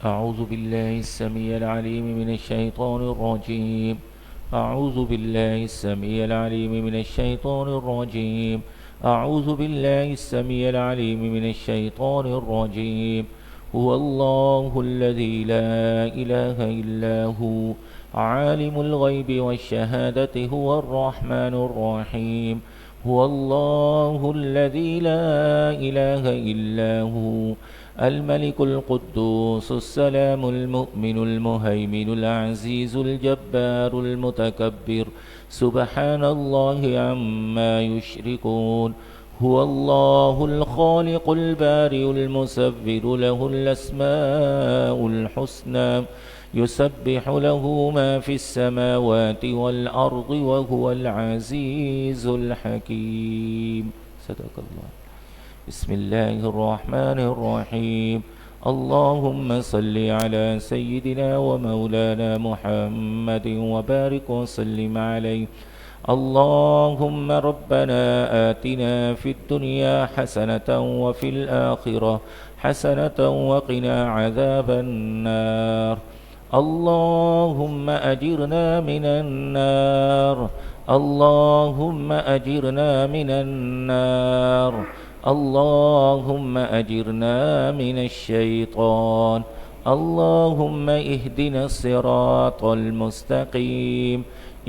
أعوذ بالله السميع العليم من الشيطان الرجيم أعوذ بالله السميع العليم من الشيطان الرجيم أعوذ بالله السميع العليم من الشيطان الرجيم هو الله الذي لا إله إلا هو عالم الغيب والشهادة هو الرحمن الرحيم هو الله الذي لا إله إلا هو الملك القدوس السلام المؤمن المهيمن العزيز الجبار المتكبر سبحان الله عما يشركون هو الله الخالق البارئ المصور له الأسماء الحسنى يسبح له ما في السماوات والأرض وهو العزيز الحكيم صدق الله. بسم الله الرحمن الرحيم. اللهم صل على سيدنا ومولانا محمد وبارك وسلم عليه. اللهم ربنا آتنا في الدنيا حسنة وفي الآخرة حسنة وقنا عذاب النار. اللهم أجرنا من النار. اللهم أجرنا من النار. اللهم أجرنا من الشيطان. اللهم اهدنا الصراط المستقيم.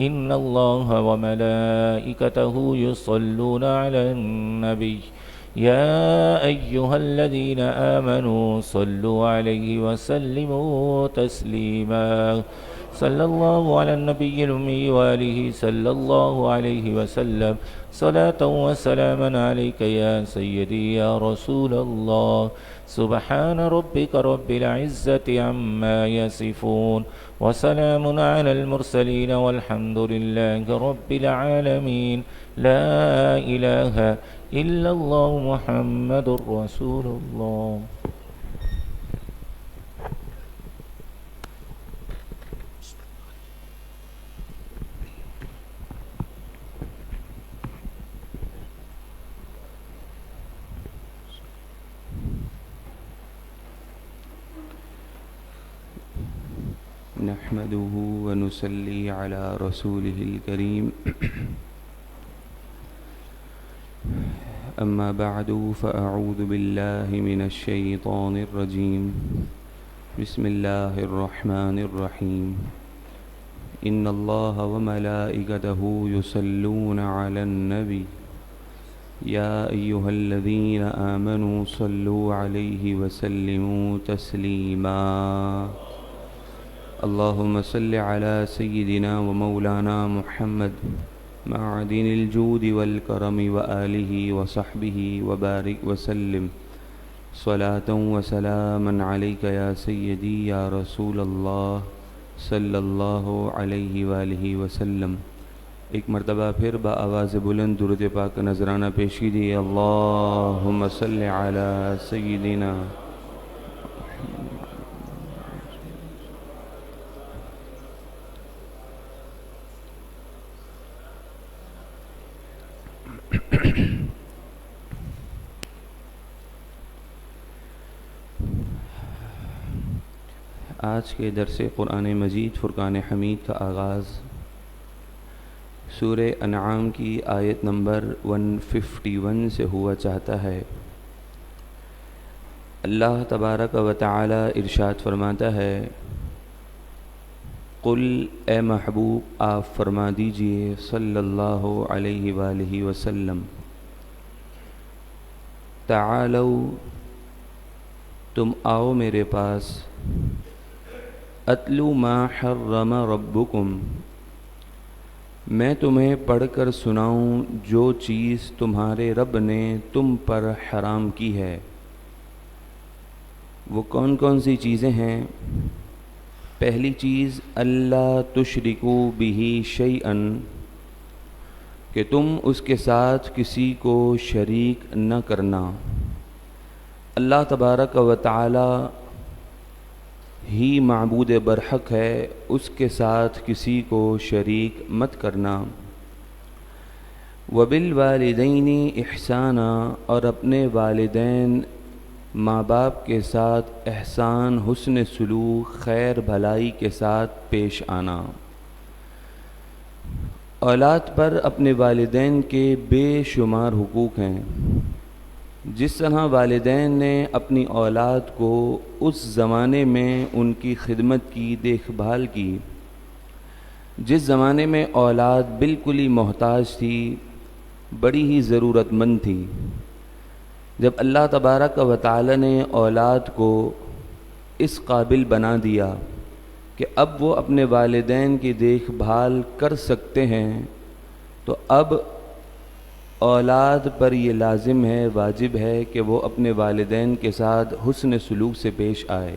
إن الله وملائكته يصلون على النبي يا أيها الذين آمنوا صلوا عليه وسلموا تسليما. صلى الله على النبي الأمي وآله صلى الله عليه وسلم صلاة وسلاما عليك يا سيدي يا رسول الله. سبحان ربك رب العزة عما يصفون وسلام على المرسلين والحمد لله رب العالمين. لا إله إلا الله محمد رسول الله. نحمده ونصلي على رسوله الكريم. أما بعد فأعوذ بالله من الشيطان الرجيم. بسم الله الرحمن الرحيم. إن الله وملائكته يصلون على النبي يا أيها الذين آمنوا صلوا عليه وسلموا تسليما. اللهم صل على سيدنا ومولانا محمد معدن الجود والكرم وآله وصحبه وبارك وسلم صلاة وسلاما عليك يا سيدي يا رسول الله صلی اللہ علیہ وآلہ وسلم. ایک مرتبہ پھر بآواز بلند درود پاک نذرانہ پیش کیجیے. اللہم صل علی سیدنا. آج کے درس قرآن مجید فرقان حمید کا آغاز سورہ انعام کی آیت نمبر 151 سے ہوا چاہتا ہے. اللہ تبارک و تعالی ارشاد فرماتا ہے: قل اے محبوب آپ فرما دیجئے صلی اللہ علیہ وآلہ وسلم، تعالو تم آؤ میرے پاس، اتلو ما حرم ربکم میں تمہیں پڑھ کر سناؤں جو چیز تمہارے رب نے تم پر حرام کی ہے. وہ کون کون سی چیزیں ہیں؟ پہلی چیز اللہ تشرکو بہ شیئا کہ تم اس کے ساتھ کسی کو شریک نہ کرنا. اللہ تبارک و تعالی ہی معبود برحق ہے، اس کے ساتھ کسی کو شریک مت کرنا. وبالوالدین احسانا اور اپنے والدین ماں باپ کے ساتھ احسان، حسن سلوک، خیر بھلائی کے ساتھ پیش آنا۔ اولاد پر اپنے والدین کے بے شمار حقوق ہیں۔ جس طرح والدین نے اپنی اولاد کو اس زمانے میں ان کی خدمت کی، دیکھ بھال کی، جس زمانے میں اولاد بالکل ہی محتاج تھی، بڑی ہی ضرورت مند تھی، جب اللہ تبارک و تعالی نے اولاد کو اس قابل بنا دیا کہ اب وہ اپنے والدین کی دیکھ بھال کر سکتے ہیں، تو اب اولاد پر یہ لازم ہے، واجب ہے کہ وہ اپنے والدین کے ساتھ حسن سلوک سے پیش آئے۔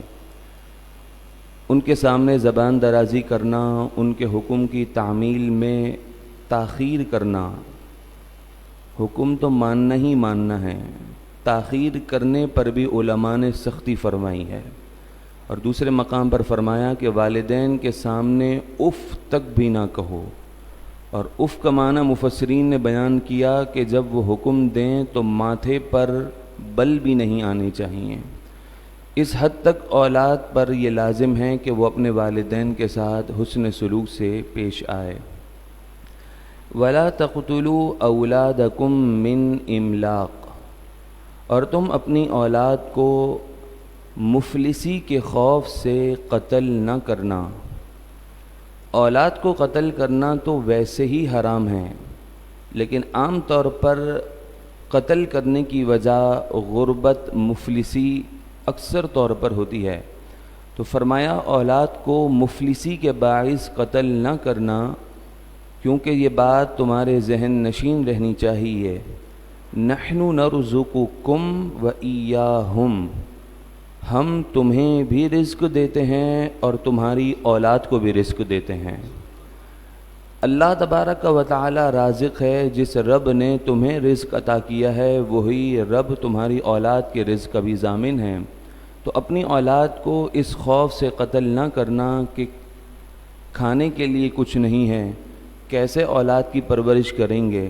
ان کے سامنے زبان درازی کرنا، ان کے حکم کی تعمیل میں تاخیر کرنا، حکم تو ماننا ہی ماننا ہے، تاخیر کرنے پر بھی علماء نے سختی فرمائی ہے۔ اور دوسرے مقام پر فرمایا کہ والدین کے سامنے اف تک بھی نہ کہو، اور اف کا معنی مفسرین نے بیان کیا کہ جب وہ حکم دیں تو ماتھے پر بل بھی نہیں آنے چاہیے۔ اس حد تک اولاد پر یہ لازم ہے کہ وہ اپنے والدین کے ساتھ حسن سلوک سے پیش آئے۔ وَلَا تَقْتُلُوا أَوْلَادَكُم مِّنْ إِمْلَاقٍ، اور تم اپنی اولاد کو مفلسی کے خوف سے قتل نہ کرنا۔ اولاد کو قتل کرنا تو ویسے ہی حرام ہے، لیکن عام طور پر قتل کرنے کی وجہ غربت، مفلسی اکثر طور پر ہوتی ہے، تو فرمایا اولاد کو مفلسی کے باعث قتل نہ کرنا، کیونکہ یہ بات تمہارے ذہن نشین رہنی چاہیے۔ نحن نرزقکم وإیاہم، ہم تمہیں بھی رزق دیتے ہیں اور تمہاری اولاد کو بھی رزق دیتے ہیں۔ اللہ تبارک و تعالی رازق ہے، جس رب نے تمہیں رزق عطا کیا ہے وہی رب تمہاری اولاد کے رزق کا بھی ضامن ہے۔ تو اپنی اولاد کو اس خوف سے قتل نہ کرنا کہ کھانے کے لیے کچھ نہیں ہے، کیسے اولاد کی پرورش کریں گے۔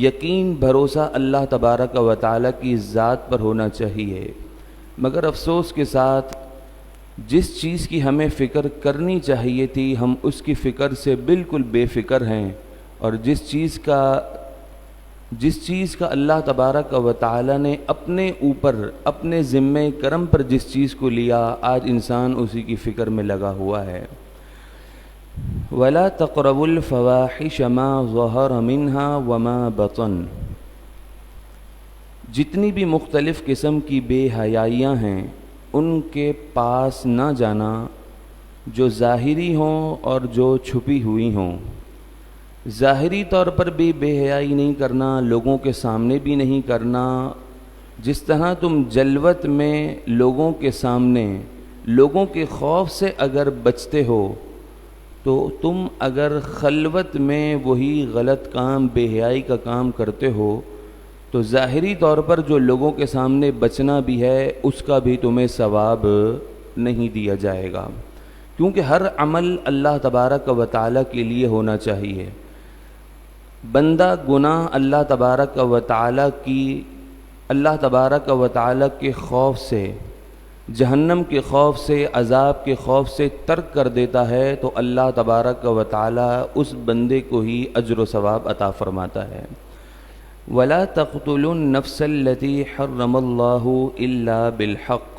یقین بھروسہ اللہ تبارک و تعالی کی ذات پر ہونا چاہیے، مگر افسوس کے ساتھ جس چیز کی ہمیں فکر کرنی چاہیے تھی ہم اس کی فکر سے بالکل بے فکر ہیں، اور جس چیز کا اللہ تبارک و تعالی نے اپنے اوپر، اپنے ذمہ کرم پر جس چیز کو لیا، آج انسان اسی کی فکر میں لگا ہوا ہے۔ وَلَا تَقْرَبُوا الْفَوَاحِشَ مَا ظَهَرَ مِنْهَا وَمَا بَطَنَ، جتنی بھی مختلف قسم کی بے حیائیاں ہیں ان کے پاس نہ جانا، جو ظاہری ہوں اور جو چھپی ہوئی ہوں۔ ظاہری طور پر بھی بے حیائی نہیں کرنا، لوگوں کے سامنے بھی نہیں کرنا۔ جس طرح تم جلوت میں لوگوں کے سامنے لوگوں کے خوف سے اگر بچتے ہو، تو تم اگر خلوت میں وہی غلط کام، بے حیائی کا کام کرتے ہو، تو ظاہری طور پر جو لوگوں کے سامنے بچنا بھی ہے اس کا بھی تمہیں ثواب نہیں دیا جائے گا، کیونکہ ہر عمل اللہ تبارک و تعالی کے لیے ہونا چاہیے۔ بندہ گناہ اللہ تبارک و تعالی کے خوف سے، جہنم کے خوف سے، عذاب کے خوف سے ترک کر دیتا ہے تو اللہ تبارک و تعالی اس بندے کو ہی اجر و ثواب عطا فرماتا ہے۔ وَلَا تَقْتُلُوا النَّفْسَ الَّتِي حَرَّمَ اللَّهُ إِلَّا بِالْحَقِّ،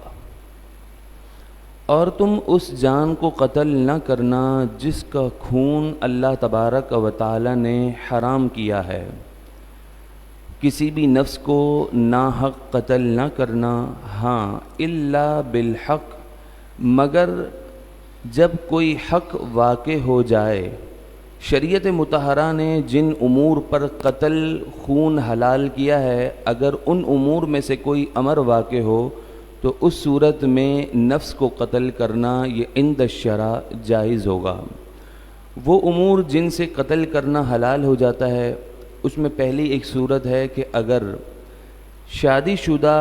اور تم اس جان کو قتل نہ کرنا جس کا خون اللہ تبارک و تعالی نے حرام کیا ہے۔ کسی بھی نفس کو ناحق قتل نہ کرنا، ہاں الا بالحق، مگر جب کوئی حق واقع ہو جائے۔ شریعت مطہرہ نے جن امور پر قتل، خون حلال کیا ہے، اگر ان امور میں سے کوئی امر واقع ہو تو اس صورت میں نفس کو قتل کرنا یہ عند الشرع جائز ہوگا۔ وہ امور جن سے قتل کرنا حلال ہو جاتا ہے، اس میں پہلی ایک صورت ہے کہ اگر شادی شدہ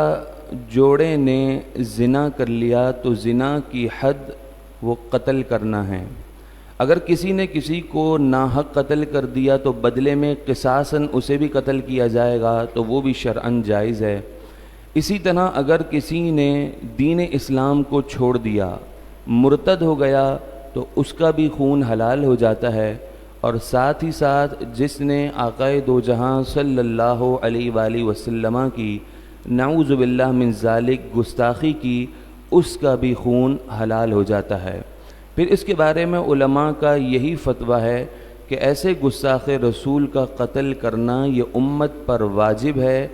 جوڑے نے زنا کر لیا تو زنا کی حد وہ قتل کرنا ہے۔ اگر کسی نے کسی کو ناحق قتل کر دیا تو بدلے میں قصاصاً اسے بھی قتل کیا جائے گا، تو وہ بھی شرعاً جائز ہے۔ اسی طرح اگر کسی نے دین اسلام کو چھوڑ دیا، مرتد ہو گیا، تو اس کا بھی خون حلال ہو جاتا ہے، اور ساتھ ہی ساتھ جس نے آقائے دو جہاں صلی اللہ علیہ وآلہ وسلم کی نعوذ باللہ من ذالک گستاخی کی، اس کا بھی خون حلال ہو جاتا ہے۔ پھر اس کے بارے میں علماء کا یہی فتویٰ ہے کہ ایسے گستاخ رسول کا قتل کرنا یہ امت پر واجب ہے،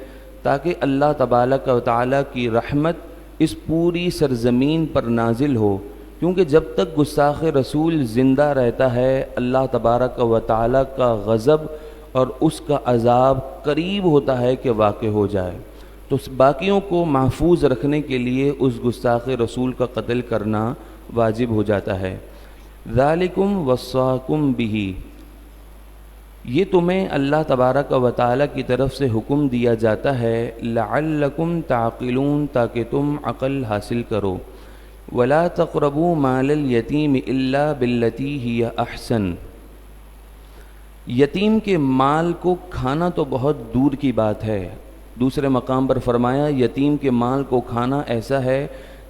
تاکہ اللہ تبارک و تعالیٰ کی رحمت اس پوری سرزمین پر نازل ہو، کیونکہ جب تک گستاخ رسول زندہ رہتا ہے اللہ تبارک و تعالیٰ کا غضب اور اس کا عذاب قریب ہوتا ہے کہ واقع ہو جائے، تو باقیوں کو محفوظ رکھنے کے لیے اس گستاخ رسول کا قتل کرنا واجب ہو جاتا ہے۔ ذالکم وصاکم بہ، یہ تمہیں اللہ تبارک و تعالیٰ کی طرف سے حکم دیا جاتا ہے، لعلکم تعقلون، تاکہ تم عقل حاصل کرو۔ ولا تقربوا مال الیتیم الا باللتی ہی احسن، یتیم کے مال کو کھانا تو بہت دور کی بات ہے، دوسرے مقام پر فرمایا یتیم کے مال کو کھانا ایسا ہے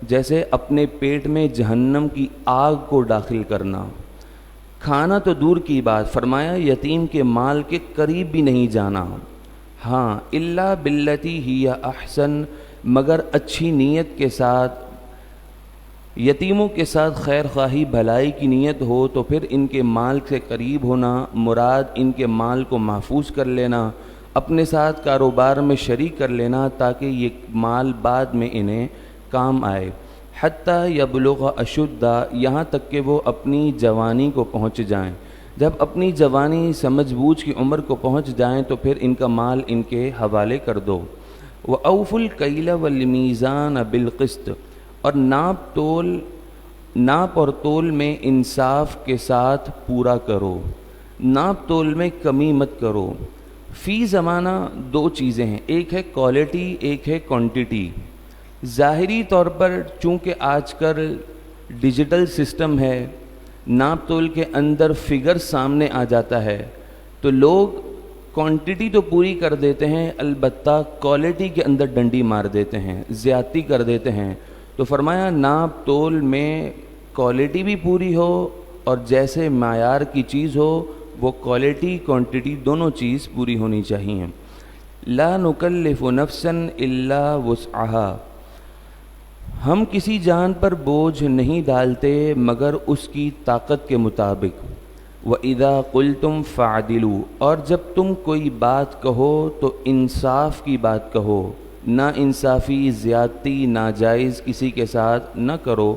جیسے اپنے پیٹ میں جہنم کی آگ کو داخل کرنا۔ کھانا تو دور کی بات، فرمایا یتیم کے مال کے قریب بھی نہیں جانا۔ ہاں، الا باللتی ہی احسن، مگر اچھی نیت کے ساتھ، یتیموں کے ساتھ خیر خواہی بھلائی کی نیت ہو تو پھر ان کے مال سے قریب ہونا، مراد ان کے مال کو محفوظ کر لینا، اپنے ساتھ کاروبار میں شریک کر لینا، تاکہ یہ مال بعد میں انہیں کام آئے۔ حتیٰ یبلغ اشدہ، یہاں تک کہ وہ اپنی جوانی کو پہنچ جائیں۔ جب اپنی جوانی سمجھ بوجھ کی عمر کو پہنچ جائیں تو پھر ان کا مال ان کے حوالے کر دو۔ وَأَوْفُوا الْكَيْلَ وَالْمِيزَانَ بِالْقِسْطِ، اور ناپ اور تول میں انصاف کے ساتھ پورا کرو، ناپ تول میں کمی مت کرو۔ فی زمانہ دو چیزیں ہیں، ایک ہے کوالٹی، ایک ہے کوانٹٹی۔ ظاہری طور پر چونکہ آج کل ڈیجیٹل سسٹم ہے، ناپ تول کے اندر فگر سامنے آ جاتا ہے، تو لوگ کوانٹٹی تو پوری کر دیتے ہیں، البتہ کوالٹی کے اندر ڈنڈی مار دیتے ہیں، زیادتی کر دیتے ہیں۔ تو فرمایا ناپ تول میں کوالٹی بھی پوری ہو، اور جیسے معیار کی چیز ہو وہ کوالٹی کوانٹٹی دونوں چیز پوری ہونی چاہیے۔ لا نکلف نفسا الا وسعها، ہم کسی جان پر بوجھ نہیں ڈالتے مگر اس کی طاقت کے مطابق۔ وَإِذَا قُلْتُمْ فَعْدِلُوا، اور جب تم کوئی بات کہو تو انصاف کی بات کہو، نا انصافی، زیادتی، ناجائز کسی کے ساتھ نہ کرو۔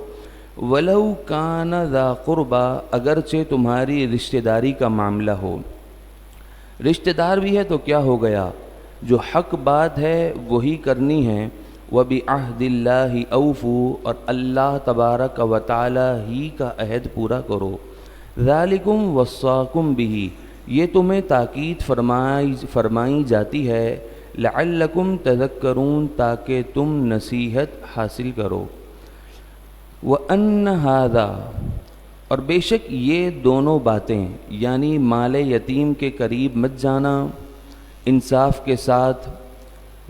وَلَوْ كَانَ ذَا قُرْبَى، اگرچہ تمہاری رشتہ داری کا معاملہ ہو، رشتہ دار بھی ہے تو کیا ہو گیا، جو حق بات ہے وہی کرنی ہے۔ وَبِعَهْدِ اللَّهِ أَوْفُوا، اور اللہ تبارک و تعالی ہی کا عہد پورا کرو۔ ذَلِكُمْ وَصَّاكُمْ بِهِ، یہ تمہیں تاکید فرمائی جاتی ہے، لعلکم تذکرون، تاکہ تم نصیحت حاصل کرو۔ وَأَنَّ هَذَا، اور بے شک یہ دونوں باتیں، یعنی مال یتیم کے قریب مت جانا، انصاف کے ساتھ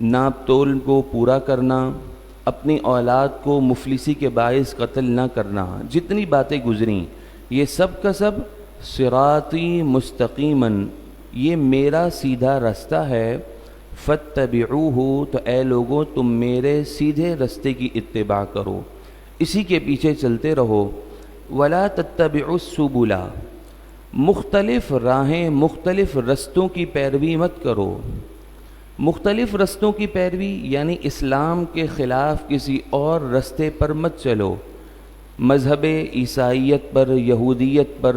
ناپ تول کو پورا کرنا، اپنی اولاد کو مفلسی کے باعث قتل نہ کرنا، جتنی باتیں گزریں یہ سب کا سب صراطی مستقیماً، یہ میرا سیدھا راستہ ہے۔ فاتبعوہ، تو اے لوگوں تم میرے سیدھے راستے کی اتباع کرو، اسی کے پیچھے چلتے رہو۔ ولا تتبعوا السبل، مختلف راہیں، مختلف رستوں کی پیروی مت کرو۔ مختلف رستوں کی پیروی یعنی اسلام کے خلاف کسی اور رستے پر مت چلو، مذہب عیسائیت پر، یہودیت پر،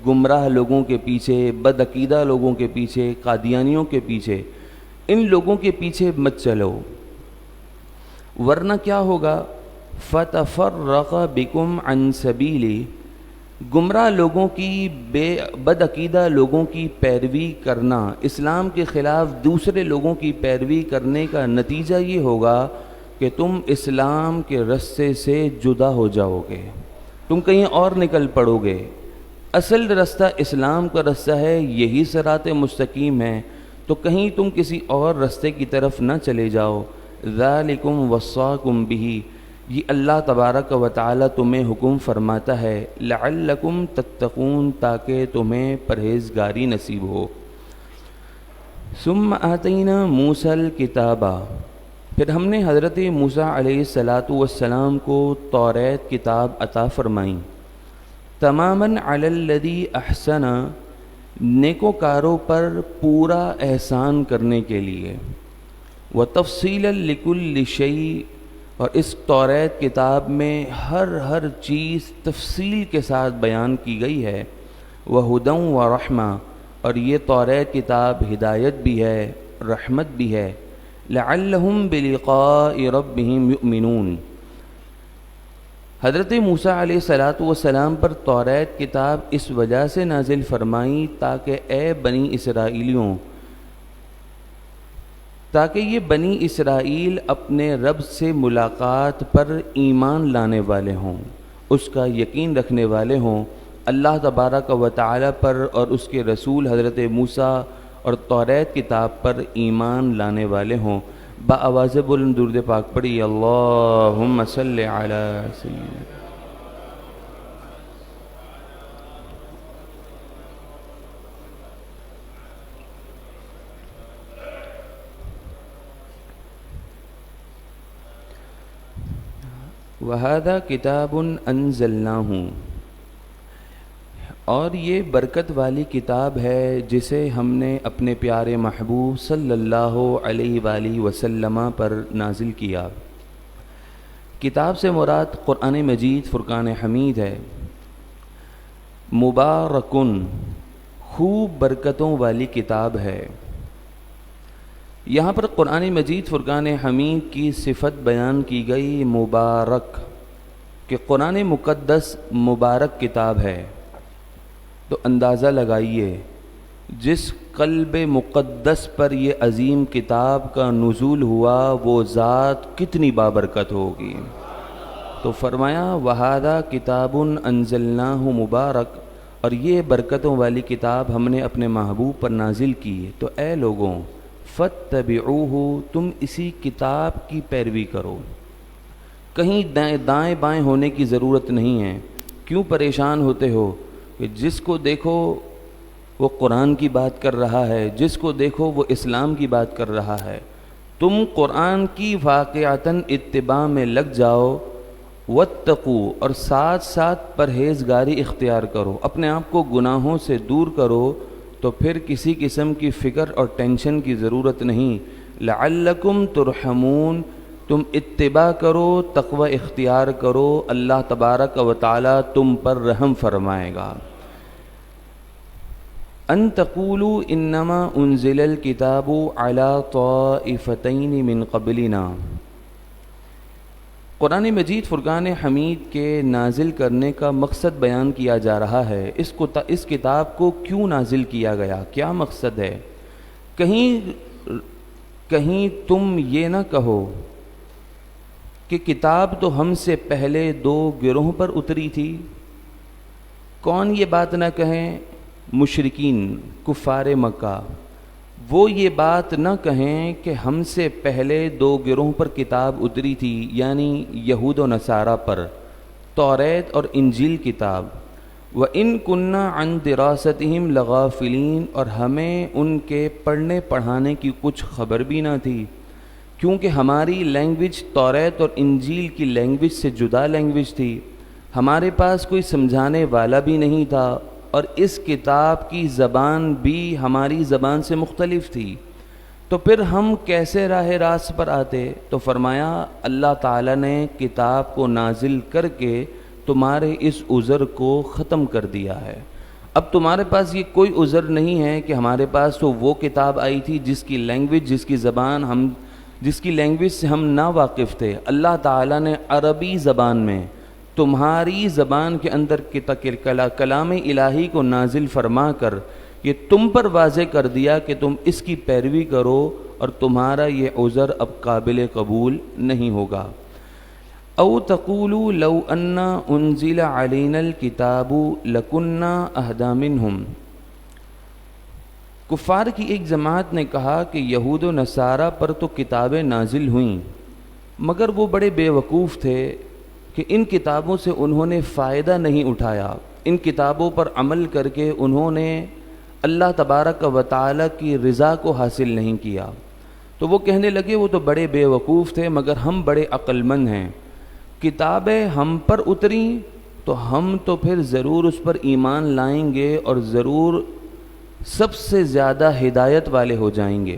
گمراہ لوگوں کے پیچھے، بدعقیدہ لوگوں کے پیچھے، قادیانیوں کے پیچھے، ان لوگوں کے پیچھے مت چلو، ورنہ کیا ہوگا، فتفرق بکم عن سبیلی، گمراہ لوگوں کی، بدعقیدہ لوگوں کی پیروی کرنا، اسلام کے خلاف دوسرے لوگوں کی پیروی کرنے کا نتیجہ یہ ہوگا کہ تم اسلام کے رستے سے جدا ہو جاؤ گے، تم کہیں اور نکل پڑو گے۔ اصل رستہ اسلام کا رستہ ہے، یہی صراط مستقیم ہے، تو کہیں تم کسی اور رستے کی طرف نہ چلے جاؤ۔ ذالکم وصاکم بہ، یہ اللہ تبارک و تعالی تمہیں حکم فرماتا ہے، لعلکم تتقون، تاکہ تمہیں پرہیزگاری نصیب ہو۔ ثم آتینا موسیٰ الکتاب، پھر ہم نے حضرت موسیٰ علیہ السلام کو توریت کتاب عطا فرمائی، تماماً علی الذی احسن، نیکوکاروں پر پورا احسان کرنے کے لیے، وتفصیلا لکل شیء، اور اس توریت کتاب میں ہر چیز تفصیل کے ساتھ بیان کی گئی ہے، وہدی ورحمہ، اور یہ توریت کتاب ہدایت بھی ہے، رحمت بھی ہے، لعلہم بلقاء ربہم یؤمنون۔ حضرت موسیٰ علیہ السلام پر توریت کتاب اس وجہ سے نازل فرمائی تاکہ اے بنی اسرائیلیوں، تاکہ یہ بنی اسرائیل اپنے رب سے ملاقات پر ایمان لانے والے ہوں، اس کا یقین رکھنے والے ہوں، اللہ تبارک و تعالی پر اور اس کے رسول حضرت موسیٰ اور توریت کتاب پر ایمان لانے والے ہوں۔ بآواز بلند درود پاک پڑھی، اللہم صلی علی سیدنا۔ وَهَذَا كِتَابٌ أَنزَلْنَاهُ، اور یہ برکت والی کتاب ہے جسے ہم نے اپنے پیارے محبوب صلی اللہ علیہ وآلہ وسلم پر نازل کیا۔ کتاب سے مراد قرآن مجید فرقان حمید ہے۔ مبارکن، خوب برکتوں والی کتاب ہے۔ یہاں پر قرآن مجید فرقان حمید کی صفت بیان کی گئی مبارک، کہ قرآن مقدس مبارک کتاب ہے۔ تو اندازہ لگائیے جس قلب مقدس پر یہ عظیم کتاب کا نزول ہوا وہ ذات کتنی بابرکت ہوگی۔ تو فرمایا وَهَذَا كِتَابٌ أَنزَلْنَاهُ مبارک، اور یہ برکتوں والی کتاب ہم نے اپنے محبوب پر نازل کی، تو اے لوگوں فَاتَّبِعُوهُ، تم اسی کتاب کی پیروی کرو، کہیں دائیں بائیں ہونے کی ضرورت نہیں ہے۔ کیوں پریشان ہوتے ہو کہ جس کو دیکھو وہ قرآن کی بات کر رہا ہے، جس کو دیکھو وہ اسلام کی بات کر رہا ہے؟ تم قرآن کی واقعتاً اتباع میں لگ جاؤ، واتقوا، اور ساتھ ساتھ پرہیزگاری اختیار کرو، اپنے آپ کو گناہوں سے دور کرو، تو پھر کسی قسم کی فکر اور ٹینشن کی ضرورت نہیں۔ لعلکم ترحمون، تم اتباع کرو، تقوی اختیار کرو، اللہ تبارک و تعالی تم پر رحم فرمائے گا۔ ان تقولوا انما انزل الکتاب علی طائفتین من قبلنا، قرآن مجید فرقان حمید کے نازل کرنے کا مقصد بیان کیا جا رہا ہے۔ اس کتاب کو کیوں نازل کیا گیا، کیا مقصد ہے؟ کہیں تم یہ نہ کہو کہ کتاب تو ہم سے پہلے دو گروہ پر اتری تھی۔ کون یہ بات نہ کہیں؟ مشرکین، کفار مکہ، وہ یہ بات نہ کہیں کہ ہم سے پہلے دو گروہ پر کتاب اتری تھی، یعنی یہود و نصارہ پر، توریت اور انجیل کتاب۔ وَإِن كُنَّا عَن دِرَاسَتِهِمْ لَغَافِلِينَ، اور ہمیں ان کے پڑھنے پڑھانے کی کچھ خبر بھی نہ تھی، کیونکہ ہماری لینگویج توریت اور انجیل کی لینگویج سے جدا لینگویج تھی، ہمارے پاس کوئی سمجھانے والا بھی نہیں تھا، اور اس کتاب کی زبان بھی ہماری زبان سے مختلف تھی، تو پھر ہم کیسے راہ راست پر آتے؟ تو فرمایا اللہ تعالیٰ نے کتاب کو نازل کر کے تمہارے اس عذر کو ختم کر دیا ہے۔ اب تمہارے پاس یہ کوئی عذر نہیں ہے کہ ہمارے پاس تو وہ کتاب آئی تھی جس کی لینگویج، جس کی زبان جس کی لینگویج سے ہم نا واقف تھے۔ اللہ تعالیٰ نے عربی زبان میں تمہاری زبان کے اندر کلام الہی کو نازل فرما کر یہ تم پر واضح کر دیا کہ تم اس کی پیروی کرو، اور تمہارا یہ عذر اب قابل قبول نہیں ہوگا۔ او تقولوا لو ان انزل علینا الکتاب لکنا اہدی منہم، کفار کی ایک جماعت نے کہا کہ یہود و نصارہ پر تو کتابیں نازل ہوئیں، مگر وہ بڑے بیوقوف تھے کہ ان کتابوں سے انہوں نے فائدہ نہیں اٹھایا، ان کتابوں پر عمل کر کے انہوں نے اللہ تبارک و تعالیٰ کی رضا کو حاصل نہیں کیا۔ تو وہ کہنے لگے وہ تو بڑے بیوقوف تھے مگر ہم بڑے عقل مند ہیں، کتابیں ہم پر اتریں تو ہم تو پھر ضرور اس پر ایمان لائیں گے اور ضرور سب سے زیادہ ہدایت والے ہو جائیں گے۔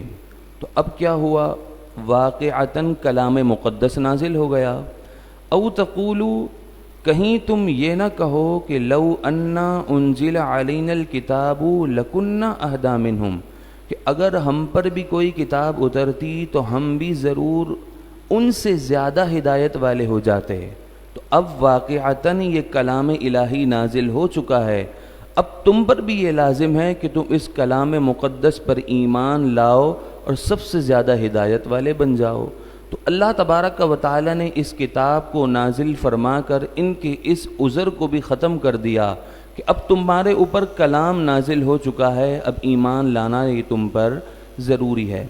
تو اب کیا ہوا؟ واقعتاً کلام مقدس نازل ہو گیا۔ او تقولو، کہیں تم یہ نہ کہو کہ لو انا انزل علینا الکتاب لکنا اہدی منہم، کہ اگر ہم پر بھی کوئی کتاب اترتی تو ہم بھی ضرور ان سے زیادہ ہدایت والے ہو جاتے۔ تو اب واقعتاً یہ کلام الہی نازل ہو چکا ہے، اب تم پر بھی یہ لازم ہے کہ تم اس کلام مقدس پر ایمان لاؤ اور سب سے زیادہ ہدایت والے بن جاؤ۔ تو اللہ تبارک و تعالی نے اس کتاب کو نازل فرما کر ان کے اس عذر کو بھی ختم کر دیا کہ اب تمہارے اوپر کلام نازل ہو چکا ہے، اب ایمان لانا یہ تم پر ضروری ہے۔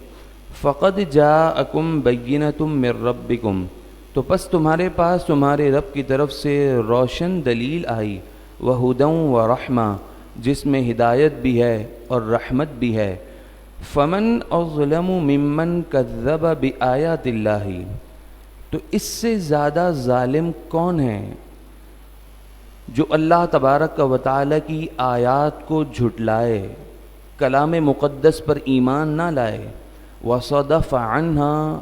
فقد جاءکم بینۃ من ربکم، تو پس تمہارے پاس تمہارے رب کی طرف سے روشن دلیل آئی، وہدی ورحمہ، جس میں ہدایت بھی ہے اور رحمت بھی ہے۔ فمن اظلم ممن کذب بآیات اللہ، تو اس سے زیادہ ظالم کون ہے جو اللہ تبارک و تعالی کی آیات کو جھٹلائے، کلام مقدس پر ایمان نہ لائے، وصدف عنہا،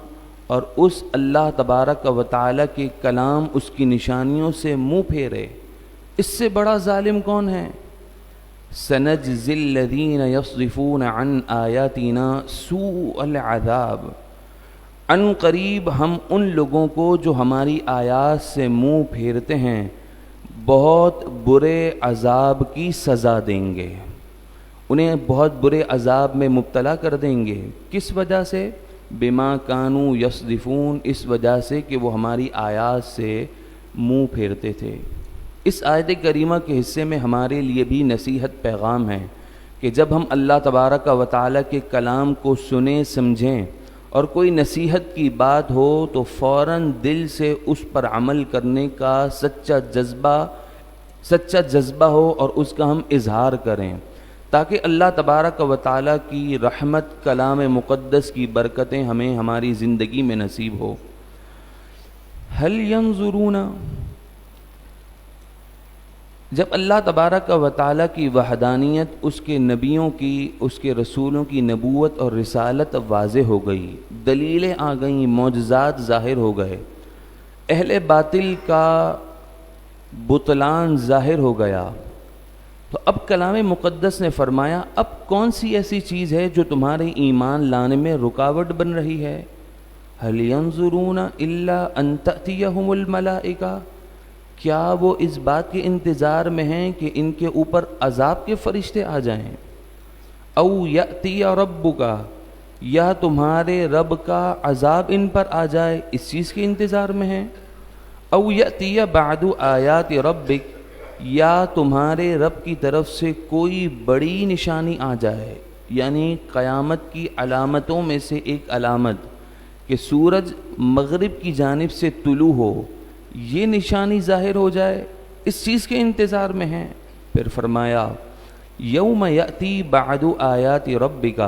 اور اس اللہ تبارک و تعالی کے کلام، اس کی نشانیوں سے منہ پھیرے۔ اس سے بڑا ظالم کون ہے؟ سنجزی الذین یصدفون عن آیاتنا سوء العذاب، ان قریب ہم ان لوگوں کو جو ہماری آیات سے منہ پھیرتے ہیں بہت برے عذاب کی سزا دیں گے، انہیں بہت برے عذاب میں مبتلا کر دیں گے۔ کس وجہ سے؟ بما کانوا یصدفون، اس وجہ سے کہ وہ ہماری آیات سے منہ پھیرتے تھے۔ اس آیت کریمہ کے حصے میں ہمارے لیے بھی نصیحت پیغام ہے کہ جب ہم اللہ تبارک و تعالیٰ کے کلام کو سنیں سمجھیں اور کوئی نصیحت کی بات ہو تو فوراً دل سے اس پر عمل کرنے کا سچا جذبہ ہو اور اس کا ہم اظہار کریں، تاکہ اللہ تبارک و تعالیٰ کی رحمت، کلام مقدس کی برکتیں ہمیں ہماری زندگی میں نصیب ہو۔ هل ينظرون، جب اللہ تبارک و تعالیٰ کی وحدانیت، اس کے نبیوں کی، اس کے رسولوں کی نبوت اور رسالت واضح ہو گئی، دلیلیں آ گئیں، معجزات ظاہر ہو گئے، اہل باطل کا بطلان ظاہر ہو گیا، تو اب کلام مقدس نے فرمایا اب کون سی ایسی چیز ہے جو تمہارے ایمان لانے میں رکاوٹ بن رہی ہے؟ هل ينظرون الا ان تأتيهم الملائکہ، کیا وہ اس بات کے انتظار میں ہیں کہ ان کے اوپر عذاب کے فرشتے آ جائیں؟ او یأتی ربک، یا تمہارے رب کا عذاب ان پر آ جائے، اس چیز کے انتظار میں ہیں؟ او یأتی بعد آیات ربک، یا تمہارے رب کی طرف سے کوئی بڑی نشانی آ جائے، یعنی قیامت کی علامتوں میں سے ایک علامت کہ سورج مغرب کی جانب سے طلوع ہو، یہ نشانی ظاہر ہو جائے، اس چیز کے انتظار میں ہیں؟ پھر فرمایا یوم یأتی بعد آیات ربک،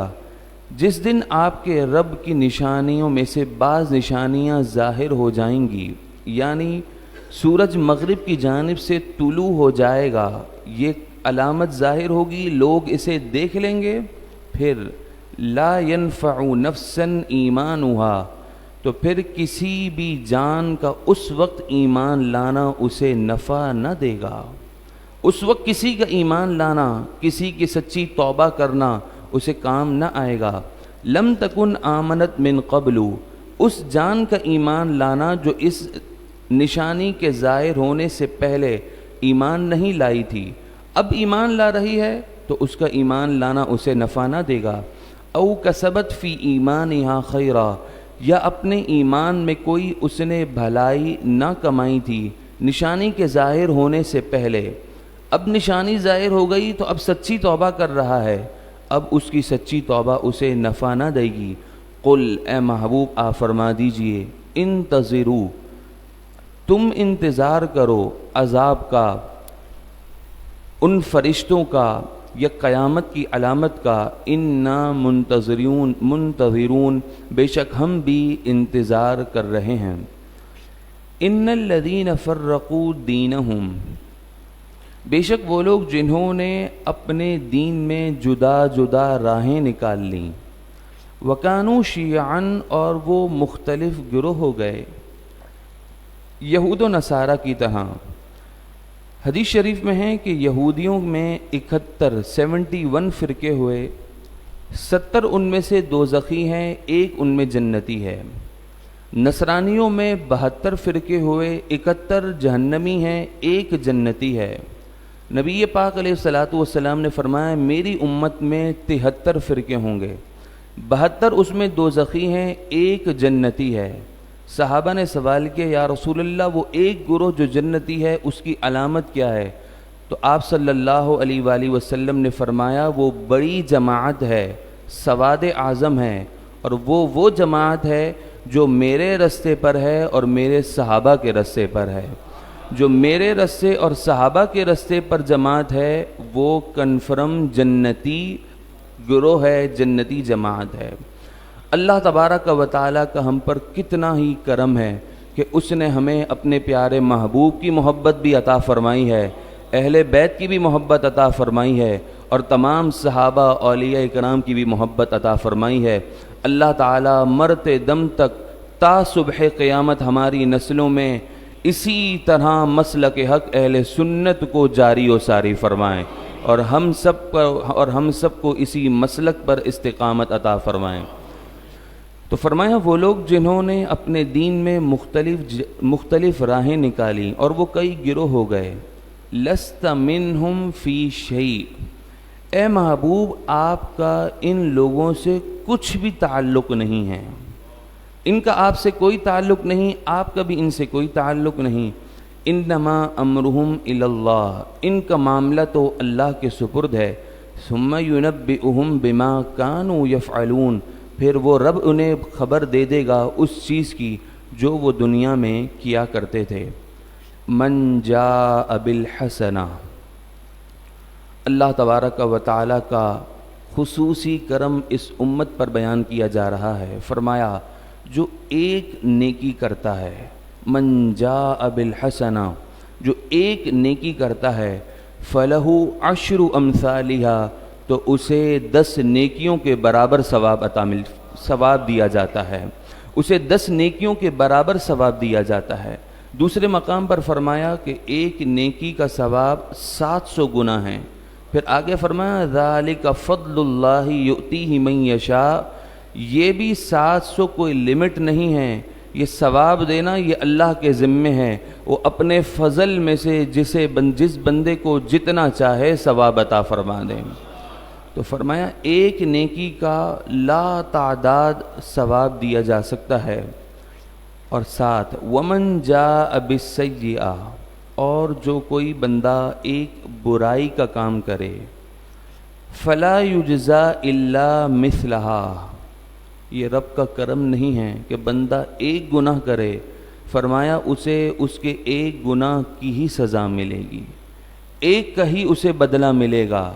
جس دن آپ کے رب کی نشانیوں میں سے بعض نشانیاں ظاہر ہو جائیں گی، یعنی سورج مغرب کی جانب سے طلوع ہو جائے گا، یہ علامت ظاہر ہوگی، لوگ اسے دیکھ لیں گے، پھر لا ينفع نفسا ایمانها، تو پھر کسی بھی جان کا اس وقت ایمان لانا اسے نفع نہ دے گا، اس وقت کسی کا ایمان لانا، کسی کی سچی توبہ کرنا اسے کام نہ آئے گا۔ لم تکن آمنت من قبل، اس جان کا ایمان لانا جو اس نشانی کے ظاہر ہونے سے پہلے ایمان نہیں لائی تھی، اب ایمان لا رہی ہے تو اس کا ایمان لانا اسے نفع نہ دے گا۔ او کسبت فی ایمانہا خیرا، یا اپنے ایمان میں کوئی اس نے بھلائی نہ کمائی تھی نشانی کے ظاہر ہونے سے پہلے، اب نشانی ظاہر ہو گئی تو اب سچی توبہ کر رہا ہے، اب اس کی سچی توبہ اسے نفع نہ دے گی۔ قل، اے محبوب آپ فرما دیجئے، انتظروا، تم انتظار کرو عذاب کا، ان فرشتوں کا یا قیامت کی علامت کا، انا منتظرون، بے شک ہم بھی انتظار کر رہے ہیں۔ ان الذین فرقوا دینہم، بے شک وہ لوگ جنہوں نے اپنے دین میں جدا جدا راہیں نکال لیں، وکانوا شیعاً، اور وہ مختلف گروہ ہو گئے، یہود و نصارہ کی طرح۔ حدیث شریف میں ہے کہ یہودیوں میں 71 فرقے ہوئے، 70 ان میں سے دوزخی ہیں، ایک ان میں جنتی ہے۔ نصرانیوں میں 72 فرقے ہوئے، 71 جہنمی ہیں، ایک جنتی ہے۔ نبی پاک علیہ الصلاۃ والسلام نے فرمایا میری امت میں 73 فرقے ہوں گے، 72 اس میں دوزخی ہیں، ایک جنتی ہے۔ صحابہ نے سوال کیا یا رسول اللہ وہ ایک گروہ جو جنتی ہے اس کی علامت کیا ہے؟ تو آپ صلی اللہ علیہ وآلہ وسلم نے فرمایا وہ بڑی جماعت ہے، سواد اعظم ہے، اور وہ جماعت ہے جو میرے رستے پر ہے اور میرے صحابہ کے رستے پر ہے۔ جو میرے رستے اور صحابہ کے رستے پر جماعت ہے وہ کنفرم جنتی گروہ ہے، جنتی جماعت ہے۔ اللہ تبارک و تعالیٰ کا ہم پر کتنا ہی کرم ہے کہ اس نے ہمیں اپنے پیارے محبوب کی محبت بھی عطا فرمائی ہے، اہل بیت کی بھی محبت عطا فرمائی ہے، اور تمام صحابہ اولیاء کرام کی بھی محبت عطا فرمائی ہے۔ اللہ تعالیٰ مرتے دم تک تا صبح قیامت ہماری نسلوں میں اسی طرح مسلک حق اہل سنت کو جاری و ساری فرمائیں، اور ہم سب کو اسی مسلک پر استقامت عطا فرمائیں۔ تو فرمایا وہ لوگ جنہوں نے اپنے دین میں مختلف راہیں نکالی اور وہ کئی گروہ ہو گئے، لست منہم فی شیء، اے محبوب آپ کا ان لوگوں سے کچھ بھی تعلق نہیں ہے، ان کا آپ سے کوئی تعلق نہیں، آپ کا بھی ان سے کوئی تعلق نہیں۔ انما امرہم الی اللہ، ان کا معاملہ تو اللہ کے سپرد ہے۔ ثم ینبئہم بما کانوا یفعلون، پھر وہ رب انہیں خبر دے دے گا اس چیز کی جو وہ دنیا میں کیا کرتے تھے۔ من جاء بالحسنہ، اللہ تبارک و تعالیٰ کا خصوصی کرم اس امت پر بیان کیا جا رہا ہے۔ فرمایا جو ایک نیکی کرتا ہے، من جاء بالحسنہ، جو ایک نیکی کرتا ہے، فلہ عشر امثالہا، تو اسے 10 نیکیوں کے برابر ثواب دیا جاتا ہے، اسے 10 نیکیوں کے برابر ثواب دیا جاتا ہے۔ دوسرے مقام پر فرمایا کہ ایک نیکی کا ثواب 700 گنا ہے۔ پھر آگے فرمایا ذالک فضل اللہ یؤتیہ من یشاء، یہ بھی 700 کوئی لمٹ نہیں ہے، یہ ثواب دینا یہ اللہ کے ذمے ہے، وہ اپنے فضل میں سے جس بندے کو جتنا چاہے ثواب عطا فرما دیں۔ تو فرمایا ایک نیکی کا لا تعداد ثواب دیا جا سکتا ہے، اور ساتھ ومن جاء بالسیئہ، اور جو کوئی بندہ ایک برائی کا کام کرے، فلا یجزا الا مثلہا، یہ رب کا کرم نہیں ہے کہ بندہ ایک گناہ کرے، فرمایا اسے اس کے ایک گناہ کی ہی سزا ملے گی، ایک کا ہی اسے بدلہ ملے گا،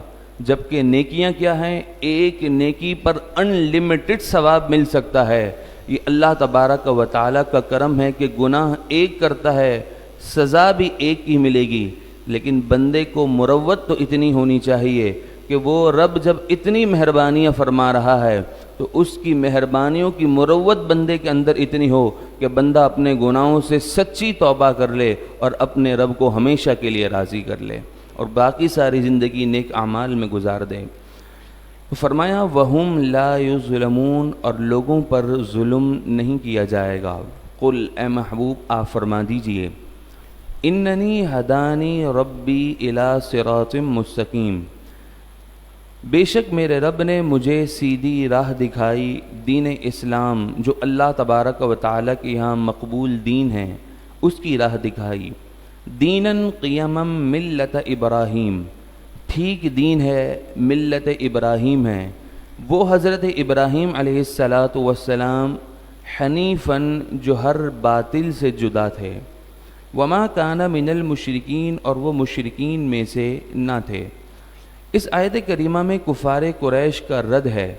جبکہ نیکیاں کیا ہیں، ایک نیکی پر انلمیٹڈ ثواب مل سکتا ہے۔ یہ اللہ تبارک و تعالیٰ کا کرم ہے کہ گناہ ایک کرتا ہے، سزا بھی ایک ہی ملے گی، لیکن بندے کو مروت تو اتنی ہونی چاہیے کہ وہ رب جب اتنی مہربانیاں فرما رہا ہے تو اس کی مہربانیوں کی مروت بندے کے اندر اتنی ہو کہ بندہ اپنے گناہوں سے سچی توبہ کر لے اور اپنے رب کو ہمیشہ کے لیے راضی کر لے اور باقی ساری زندگی نیک اعمال میں گزار دے۔ فرمایا وَهُمْ لَا يُظْلَمُونَ، اور لوگوں پر ظلم نہیں کیا جائے گا۔ قل، اے محبوب آپ فرما دیجئے، اننی ہدانی ربی الی صراط مستقیم، بے شک میرے رب نے مجھے سیدھی راہ دکھائی، دین اسلام جو اللہ تبارک و تعالیٰ کے یہاں مقبول دین ہے اس کی راہ دکھائی، دیناً قیما ملت ابراہیم، ٹھیک دین ہے، ملت ابراہیم ہے، وہ حضرت ابراہیم علیہ السلام حنیفاً جو ہر باطل سے جدا تھے، وما کان من المشرکین اور وہ مشرکین میں سے نہ تھے۔ اس آیت کریمہ میں کفار قریش کا رد ہے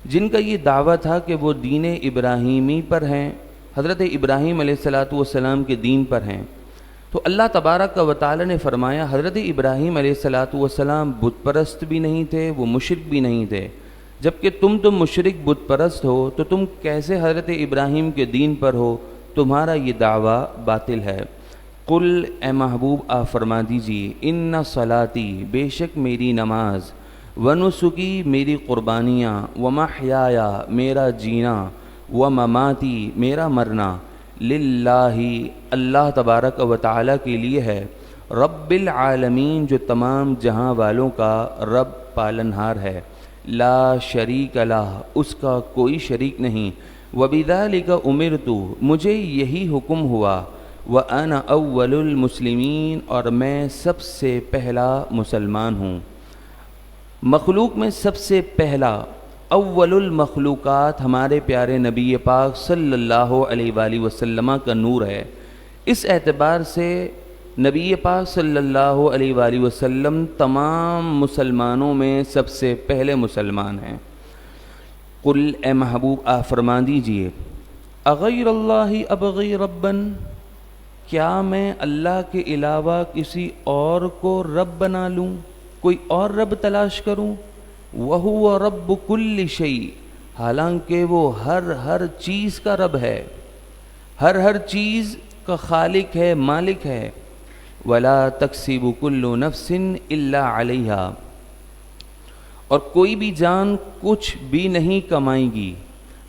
جن کا یہ دعویٰ تھا کہ وہ دین ابراہیمی پر ہیں، حضرت ابراہیم علیہ السلام کے دین پر ہیں۔ تو اللہ تبارک و تعالی نے فرمایا حضرت ابراہیم علیہ السلام بت پرست بھی نہیں تھے، وہ مشرک بھی نہیں تھے، جبکہ تم مشرک بت پرست ہو تو تم کیسے حضرت ابراہیم کے دین پر ہو؟ تمہارا یہ دعویٰ باطل ہے۔ قل اے محبوب آپ فرما دیجیے، ان صلاتی بے شک میری نماز، ونسکی میری قربانیاں، ومحیایا میرا جینا، ومماتی میرا مرنا، للہ اللہ تبارک و تعالی کے لیے ہے، رب العالمین جو تمام جہاں والوں کا رب پالنہار ہے، لا شریک لہ اس کا کوئی شریک نہیں، وبذالک امرت مجھے یہی حکم ہوا، وَأَنَا أَوَّلُ الْمُسْلِمِينَ اور میں سب سے پہلا مسلمان ہوں۔ مخلوق میں سب سے پہلا اول المخلوقات ہمارے پیارے نبی پاک صلی اللہ علیہ وآلہ وسلم کا نور ہے۔ اس اعتبار سے نبی پاک صلی اللہ علیہ وآلہ وسلم تمام مسلمانوں میں سب سے پہلے مسلمان ہیں۔ قل اے محبوب آپ فرما دیجئے، اغیر اللہ ابغی ربا کیا میں اللہ کے علاوہ کسی اور کو رب بنا لوں، کوئی اور رب تلاش کروں؟ وَهُوَ رَبُّ كُلِّ شَيْءٍ حالانکہ وہ ہر چیز کا رب ہے، ہر چیز کا خالق ہے، مالک ہے۔ وَلَا تَكْسِبُ كُلُّ نَفْسٍ إِلَّا عَلَيْهَا اور کوئی بھی جان کچھ بھی نہیں کمائے گی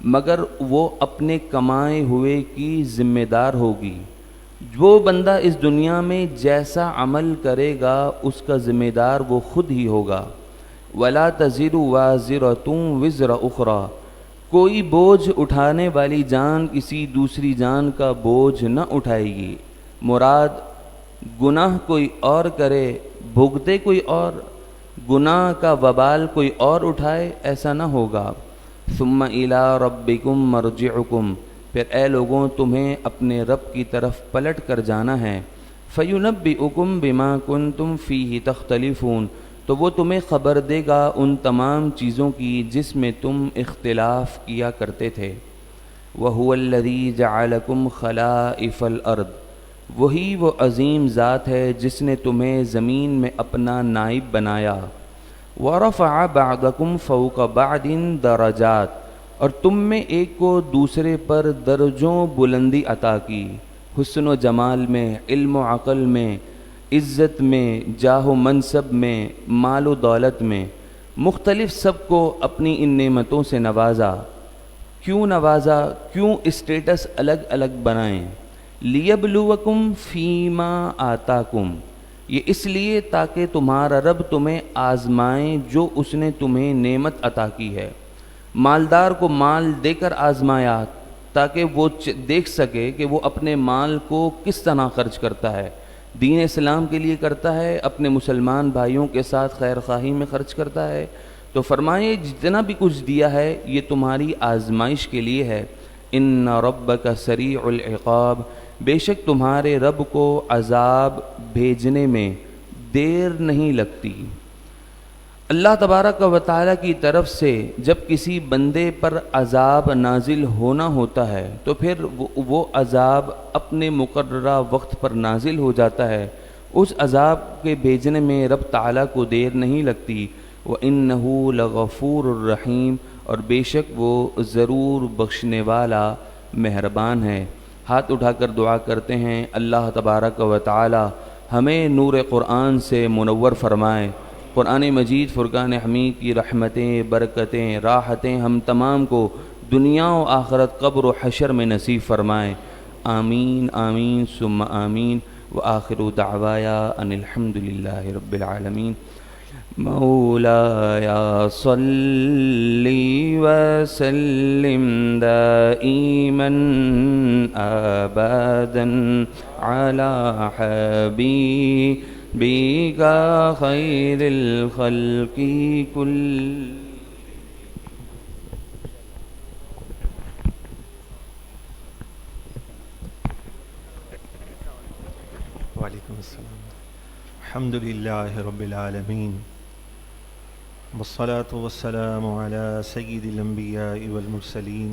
مگر وہ اپنے کمائے ہوئے کی ذمہ دار ہوگی۔ جو بندہ اس دنیا میں جیسا عمل کرے گا اس کا ذمہ دار وہ خود ہی ہوگا۔ وَلَا تَزِرُ وَازِرَةٌ وِزْرَ أُخْرَى کوئی بوجھ اٹھانے والی جان کسی دوسری جان کا بوجھ نہ اٹھائے گی۔ مراد گناہ کوئی اور کرے بھگتے کوئی اور، گناہ کا وبال کوئی اور اٹھائے، ایسا نہ ہوگا۔ ثُمَّ إِلَىٰ رَبِّكُمْ مَرْجِعُكُمْ پھر اے لوگوں تمہیں اپنے رب کی طرف پلٹ کر جانا ہے۔ فَيُنَبِّئُكُمْ بِمَا كُنْتُمْ فِيهِ تَخْتَلِفُونَ تو وہ تمہیں خبر دے گا ان تمام چیزوں کی جس میں تم اختلاف کیا کرتے تھے۔ وَهُوَ الَّذِي جَعَلَكُمْ خَلَائِفَ الْأَرْضِ وہی وہ عظیم ذات ہے جس نے تمہیں زمین میں اپنا نائب بنایا۔ وَرَفَعَ بَعْضَكُمْ فَوْقَ بَعْضٍ دَرَجَاتٍ اور تم میں ایک کو دوسرے پر درجوں بلندی عطا کی، حسن و جمال میں، علم و عقل میں، عزت میں، جاہ و منصب میں، مال و دولت میں، مختلف سب کو اپنی ان نعمتوں سے نوازا۔ کیوں نوازا؟ کیوں اسٹیٹس الگ الگ بنائیں؟ لیبلوکم فیما آتاکم یہ اس لیے تاکہ تمہارا رب تمہیں آزمائیں جو اس نے تمہیں نعمت عطا کی ہے۔ مالدار کو مال دے کر آزمایا تاکہ وہ دیکھ سکے کہ وہ اپنے مال کو کس طرح خرچ کرتا ہے، دین اسلام کے لیے کرتا ہے، اپنے مسلمان بھائیوں کے ساتھ خیر خواہی میں خرچ کرتا ہے۔ تو فرمائے جتنا بھی کچھ دیا ہے یہ تمہاری آزمائش کے لیے ہے۔ ان ربک سریع العقاب بے شک تمہارے رب کو عذاب بھیجنے میں دیر نہیں لگتی۔ اللہ تبارک و تعالیٰ کی طرف سے جب کسی بندے پر عذاب نازل ہونا ہوتا ہے تو پھر وہ عذاب اپنے مقررہ وقت پر نازل ہو جاتا ہے۔ اس عذاب کے بھیجنے میں رب تعالیٰ کو دیر نہیں لگتی۔ وَإِنَّهُ لَغَفُورٌ الرحیم اور بے شک وہ ضرور بخشنے والا مہربان ہے۔ ہاتھ اٹھا کر دعا کرتے ہیں اللہ تبارک و تعالیٰ ہمیں نور قرآن سے منور فرمائے۔ قرآن مجید فرقان حمید کی رحمتیں، برکتیں، راحتیں ہم تمام کو دنیا و آخرت قبر و حشر میں نصیب فرمائے۔ آمین آمین ثم آمین وآخر دعوایا ان الحمد للہ رب العالمین۔ مولایا صلی وسلم دائما ابدا علی حبیبک خیر الخلق کل الحمد لله رب العالمين والصلاة والسلام على سيد الأنبياء والمرسلين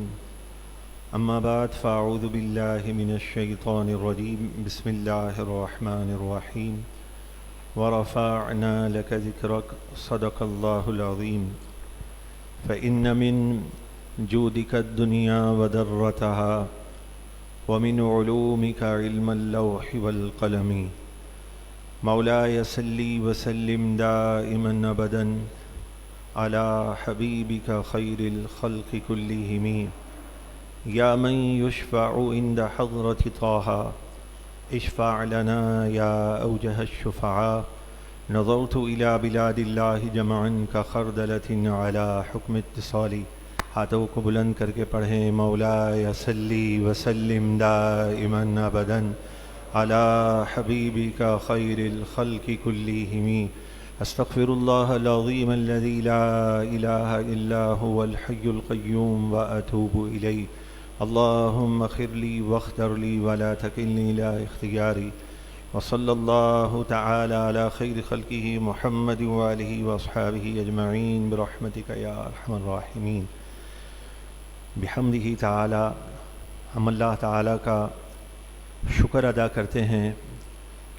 أما بعد فأعوذ بالله من الشيطان الرجيم بسم الله الرحمن الرحيم ورفعنا لك ذكرك صدق الله العظيم فإن من جودك الدنيا وذرتها ومن علومك علم اللوح والقلم مولاي صل وسلم دائما ابدا على حبيبك خير الخلق كلهم يا من يشفع عند حضرة طه اشفع لنا يا اوجه الشفعاء نظرت الى بلاد الله جمعا كخردلة على حكم اتصالي. ہاتھوں کو بلند کر کے پڑھیں مولاي صل وسلم دائما ابدا على حبيبك خير الخلق كلهم استغفر الله العظيم الذي لا إله إلا هو الحي القيوم وأتوب إليه اللهم اغفر لي واختر لي ولا تكلني إلى اختياري وصلى الله تعالى على خير خلقه محمد وآله وأصحابه أجمعين برحمتك يا أرحم الراحمين. بحمده تعالی ہم اللہ تعالیٰ کا شکر ادا کرتے ہیں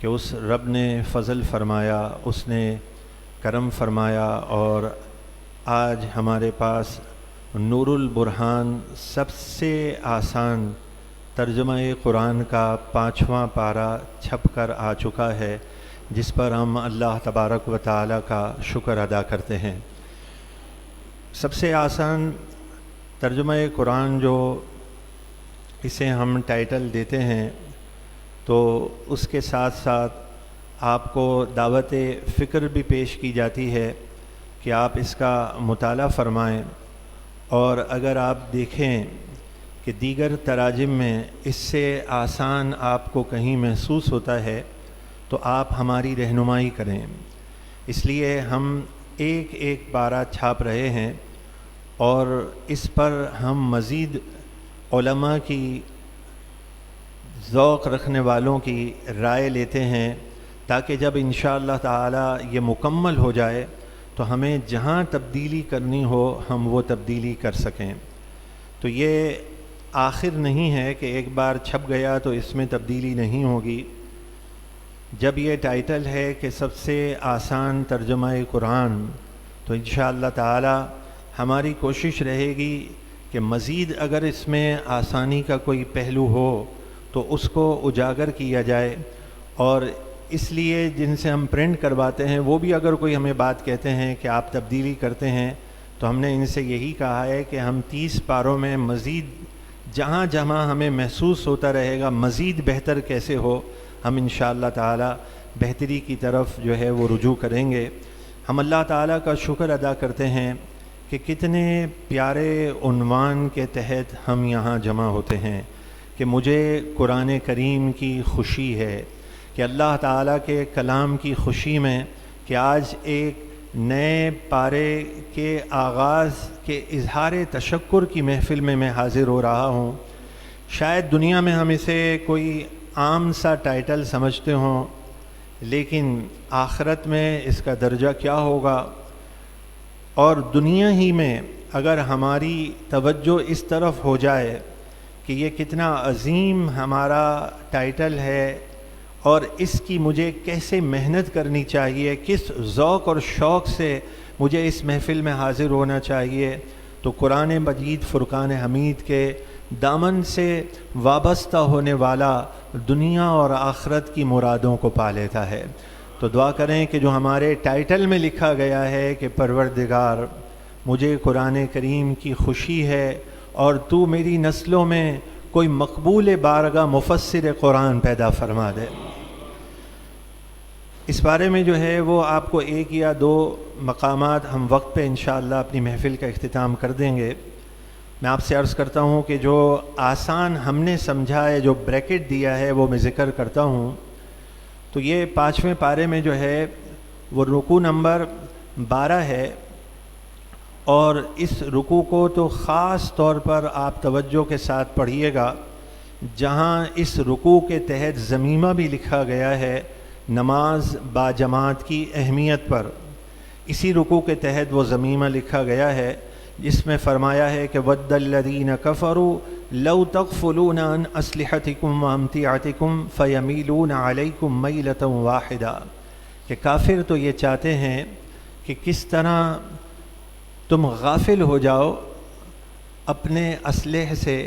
کہ اس رب نے فضل فرمایا، اس نے کرم فرمایا اور آج ہمارے پاس نور البرہان سب سے آسان ترجمہ قرآن کا 5واں پارہ چھپ کر آ چکا ہے، جس پر ہم اللہ تبارک و تعالیٰ کا شکر ادا کرتے ہیں. سب سے آسان ترجمہ قرآن جو اسے ہم ٹائٹل دیتے ہیں، تو اس کے ساتھ ساتھ آپ کو دعوت فکر بھی پیش کی جاتی ہے کہ آپ اس کا مطالعہ فرمائیں، اور اگر آپ دیکھیں کہ دیگر تراجم میں اس سے آسان آپ کو کہیں محسوس ہوتا ہے تو آپ ہماری رہنمائی کریں. اس لیے ہم ایک ایک پارہ چھاپ رہے ہیں اور اس پر ہم مزید علماء کی، ذوق رکھنے والوں کی رائے لیتے ہیں، تاکہ جب انشاءاللہ تعالی یہ مکمل ہو جائے تو ہمیں جہاں تبدیلی کرنی ہو ہم وہ تبدیلی کر سکیں. تو یہ آخر نہیں ہے کہ ایک بار چھپ گیا تو اس میں تبدیلی نہیں ہوگی. جب یہ ٹائٹل ہے کہ سب سے آسان ترجمہ قرآن، تو انشاءاللہ تعالی ہماری کوشش رہے گی کہ مزید اگر اس میں آسانی کا کوئی پہلو ہو تو اس کو اجاگر کیا جائے. اور اس لیے جن سے ہم پرنٹ کرواتے ہیں وہ بھی اگر کوئی ہمیں بات کہتے ہیں کہ آپ تبدیلی کرتے ہیں، تو ہم نے ان سے یہی کہا ہے کہ ہم 30 پاروں میں مزید جہاں جہاں ہمیں محسوس ہوتا رہے گا مزید بہتر کیسے ہو، ہم انشاءاللہ تعالی بہتری کی طرف جو ہے وہ رجوع کریں گے. ہم اللہ تعالیٰ کا شکر ادا کرتے ہیں کہ کتنے پیارے عنوان کے تحت ہم یہاں جمع ہوتے ہیں، کہ مجھے قرآن کریم کی خوشی ہے، کہ اللہ تعالیٰ کے کلام کی خوشی میں کہ آج ایک نئے پارے کے آغاز کے اظہار تشکر کی محفل میں حاضر ہو رہا ہوں. شاید دنیا میں ہم اسے کوئی عام سا ٹائٹل سمجھتے ہوں، لیکن آخرت میں اس کا درجہ کیا ہوگا. اور دنیا ہی میں اگر ہماری توجہ اس طرف ہو جائے کہ یہ کتنا عظیم ہمارا ٹائٹل ہے اور اس کی مجھے کیسے محنت کرنی چاہیے، کس ذوق اور شوق سے مجھے اس محفل میں حاضر ہونا چاہیے، تو قرآن مجید فرقان حمید کے دامن سے وابستہ ہونے والا دنیا اور آخرت کی مرادوں کو پا لیتا ہے. تو دعا کریں کہ جو ہمارے ٹائٹل میں لکھا گیا ہے کہ پروردگار مجھے قرآن کریم کی خوشی ہے اور تو میری نسلوں میں کوئی مقبول بارگاہ مفسر قرآن پیدا فرما دے. اس بارے میں جو ہے وہ آپ کو ایک یا دو مقامات ہم وقت پہ انشاءاللہ اپنی محفل کا اختتام کر دیں گے. میں آپ سے عرض کرتا ہوں کہ جو آسان ہم نے سمجھا ہے، جو بریکٹ دیا ہے، وہ میں ذکر کرتا ہوں. تو یہ 5ویں پارے میں جو ہے وہ رکوع نمبر 12 ہے، اور اس رکوع کو تو خاص طور پر آپ توجہ کے ساتھ پڑھیے گا، جہاں اس رکوع کے تحت ضمیمہ بھی لکھا گیا ہے نماز با جماعت کی اہمیت پر۔ اسی رکوع کے تحت وہ ضمیمہ لکھا گیا ہے جس میں فرمایا ہے کہ وَدَّ الَّذِينَ كَفَرُوا لَوْ تَغْفُلُونَ عَنْ أَسْلِحَتِكُمْ وَأَمْتِعَتِكُمْ فَيَمِيلُونَ عَلَيْكُمْ مَيْلَةً وَاحِدَةً کہ کافر تو یہ چاہتے ہیں کہ کس طرح تم غافل ہو جاؤ اپنے اسلحے سے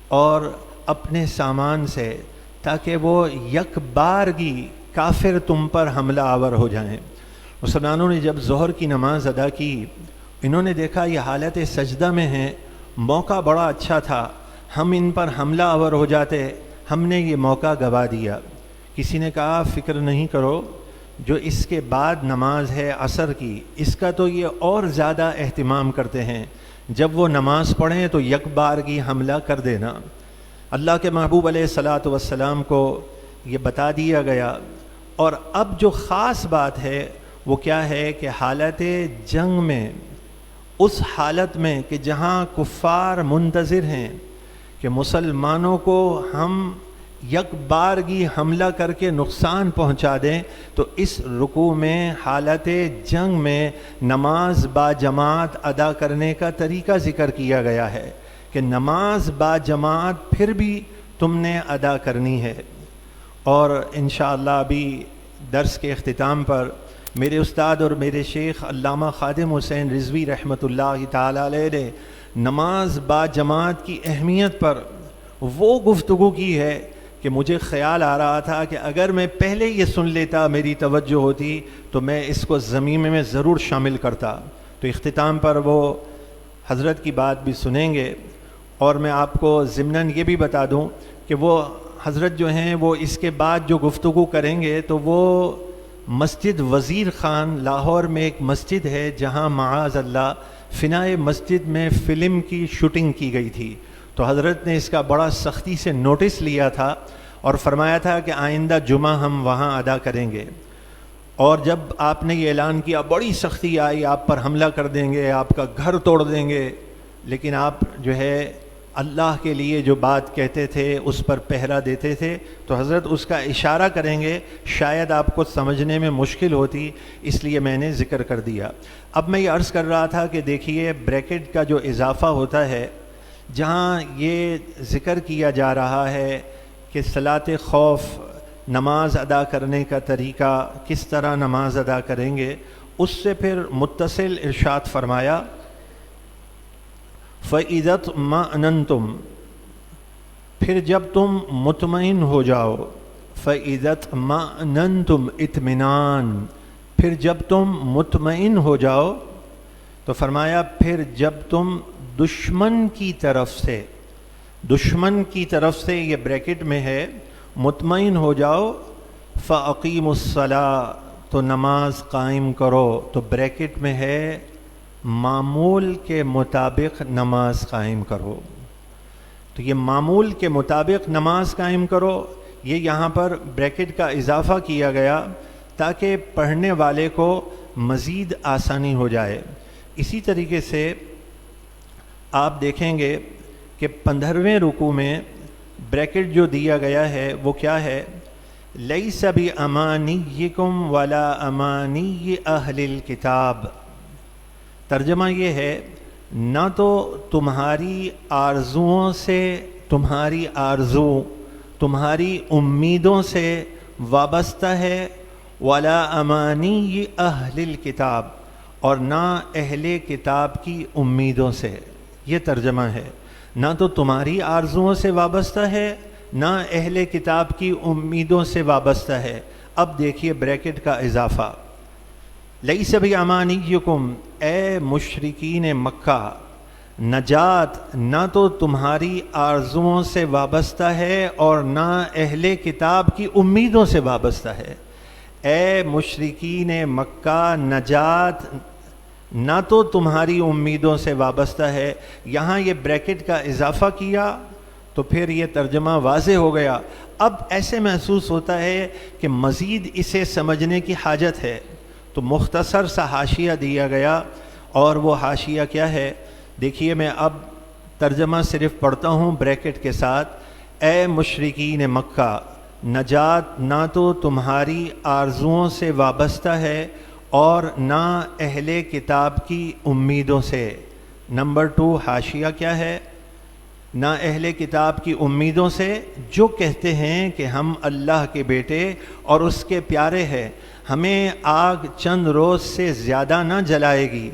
اور اپنے سامان سے، تاکہ وہ یک بارگی کافر تم پر حملہ آور ہو جائیں۔ مسلمانوں نے جب ظہر کی نماز ادا کی، انہوں نے دیکھا یہ حالت سجدہ میں ہیں، موقع بڑا اچھا تھا، ہم ان پر حملہ آور ہو جاتے، ہم نے یہ موقع گوا دیا۔ کسی نے کہا فکر نہیں کرو، جو اس کے بعد نماز ہے عصر کی، اس کا تو یہ اور زیادہ اہتمام کرتے ہیں، جب وہ نماز پڑھیں تو یک بارگی حملہ کر دینا۔ اللہ کے محبوب علیہ الصلاۃ والسلام کو یہ بتا دیا گیا۔ اور اب جو خاص بات ہے وہ کیا ہے کہ حالت جنگ میں، اس حالت میں کہ جہاں کفار منتظر ہیں کہ مسلمانوں کو ہم یک بارگی حملہ کر کے نقصان پہنچا دیں، تو اس رکوع میں حالت جنگ میں نماز با جماعت ادا کرنے کا طریقہ ذکر کیا گیا ہے کہ نماز با جماعت پھر بھی تم نے ادا کرنی ہے۔ اور انشاءاللہ ابھی درس کے اختتام پر میرے استاد اور میرے شیخ علامہ خادم حسین رضوی رحمۃ اللہ تعالی علیہ نے نماز با جماعت کی اہمیت پر وہ گفتگو کی ہے کہ مجھے خیال آ رہا تھا کہ اگر میں پہلے یہ سن لیتا، میری توجہ ہوتی، تو میں اس کو ضمیمے میں ضرور شامل کرتا۔ تو اختتام پر وہ حضرت کی بات بھی سنیں گے، اور میں آپ کو ضمناً یہ بھی بتا دوں کہ وہ حضرت جو ہیں وہ اس کے بعد جو گفتگو کریں گے تو وہ مسجد وزیر خان لاہور میں ایک مسجد ہے جہاں معاذ اللہ فنائے مسجد میں فلم کی شوٹنگ کی گئی تھی، تو حضرت نے اس کا بڑا سختی سے نوٹس لیا تھا اور فرمایا تھا کہ آئندہ جمعہ ہم وہاں ادا کریں گے۔ اور جب آپ نے یہ اعلان کیا بڑی سختی آئی، آپ پر حملہ کر دیں گے، آپ کا گھر توڑ دیں گے، لیکن آپ جو ہے اللہ کے لیے جو بات کہتے تھے اس پر پہرا دیتے تھے، تو حضرت اس کا اشارہ کریں گے، شاید آپ کو سمجھنے میں مشکل ہوتی، اس لیے میں نے ذکر کر دیا۔ اب میں یہ عرض کر رہا تھا کہ دیکھیے بریکٹ کا جو اضافہ ہوتا ہے، جہاں یہ ذکر کیا جا رہا ہے کہ صلاۃ خوف نماز ادا کرنے کا طریقہ، کس طرح نماز ادا کریں گے، اس سے پھر متصل ارشاد فرمایا فَإِذَا اطْمَأْنَنْتُمْ، پھر جب تم مطمئن ہو جاؤ، فَإِذَا اطْمَأْنَنْتُمْ اطمینان، پھر جب تم مطمئن ہو جاؤ، تو فرمایا پھر جب تم دشمن کی طرف سے یہ بریکٹ میں ہے، مطمئن ہو جاؤ، فَأَقِيمُوا الصَّلَاةَ، تو نماز قائم کرو، تو بریکٹ میں ہے معمول کے مطابق نماز قائم کرو۔ تو یہ معمول کے مطابق نماز قائم کرو، یہ یہاں پر بریکٹ کا اضافہ کیا گیا تاکہ پڑھنے والے کو مزید آسانی ہو جائے۔ اسی طریقے سے آپ دیکھیں گے کہ 15ویں رکوع میں بریکٹ جو دیا گیا ہے وہ کیا ہے؟ لیس بِأَمَانِيِّكُمْ وَلَا أَمَانِيِّ أَهْلِ الْكِتَابِ، ترجمہ یہ ہے نہ تو تمہاری آرزوؤں سے، تمہاری آرزو تمہاری امیدوں سے وابستہ ہے، وَلَا أَمَانِيِّ أَهْلِ الْكِتَابِ، اور نہ اہل کتاب کی امیدوں سے۔ یہ ترجمہ ہے، نہ تو تمہاری آرزوؤں سے وابستہ ہے، نہ اہل کتاب کی امیدوں سے وابستہ ہے۔ اب دیکھیے بریکٹ کا اضافہ، لیس بِأَمَانِيِّكُمْ، اے مشرکین مکہ، نجات نہ تو تمہاری آرزوؤں سے وابستہ ہے اور نہ اہل کتاب کی امیدوں سے وابستہ ہے۔ اے مشرکین مکہ، نجات نہ تو تمہاری امیدوں سے وابستہ ہے۔ یہاں یہ بریکٹ کا اضافہ کیا تو پھر یہ ترجمہ واضح ہو گیا۔ اب ایسے محسوس ہوتا ہے کہ مزید اسے سمجھنے کی حاجت ہے، تو مختصر سا حاشیہ دیا گیا، اور وہ حاشیہ کیا ہے؟ دیکھیے میں اب ترجمہ صرف پڑھتا ہوں بریکٹ کے ساتھ، اے مشرکین مکہ، نجات نہ تو تمہاری آرزوؤں سے وابستہ ہے اور نہ اہل کتاب کی امیدوں سے۔ نمبر 2 حاشیہ کیا ہے؟ نہ اہل کتاب کی امیدوں سے جو کہتے ہیں کہ ہم اللہ کے بیٹے اور اس کے پیارے ہیں، ہمیں آگ چند روز سے زیادہ نہ جلائے گی۔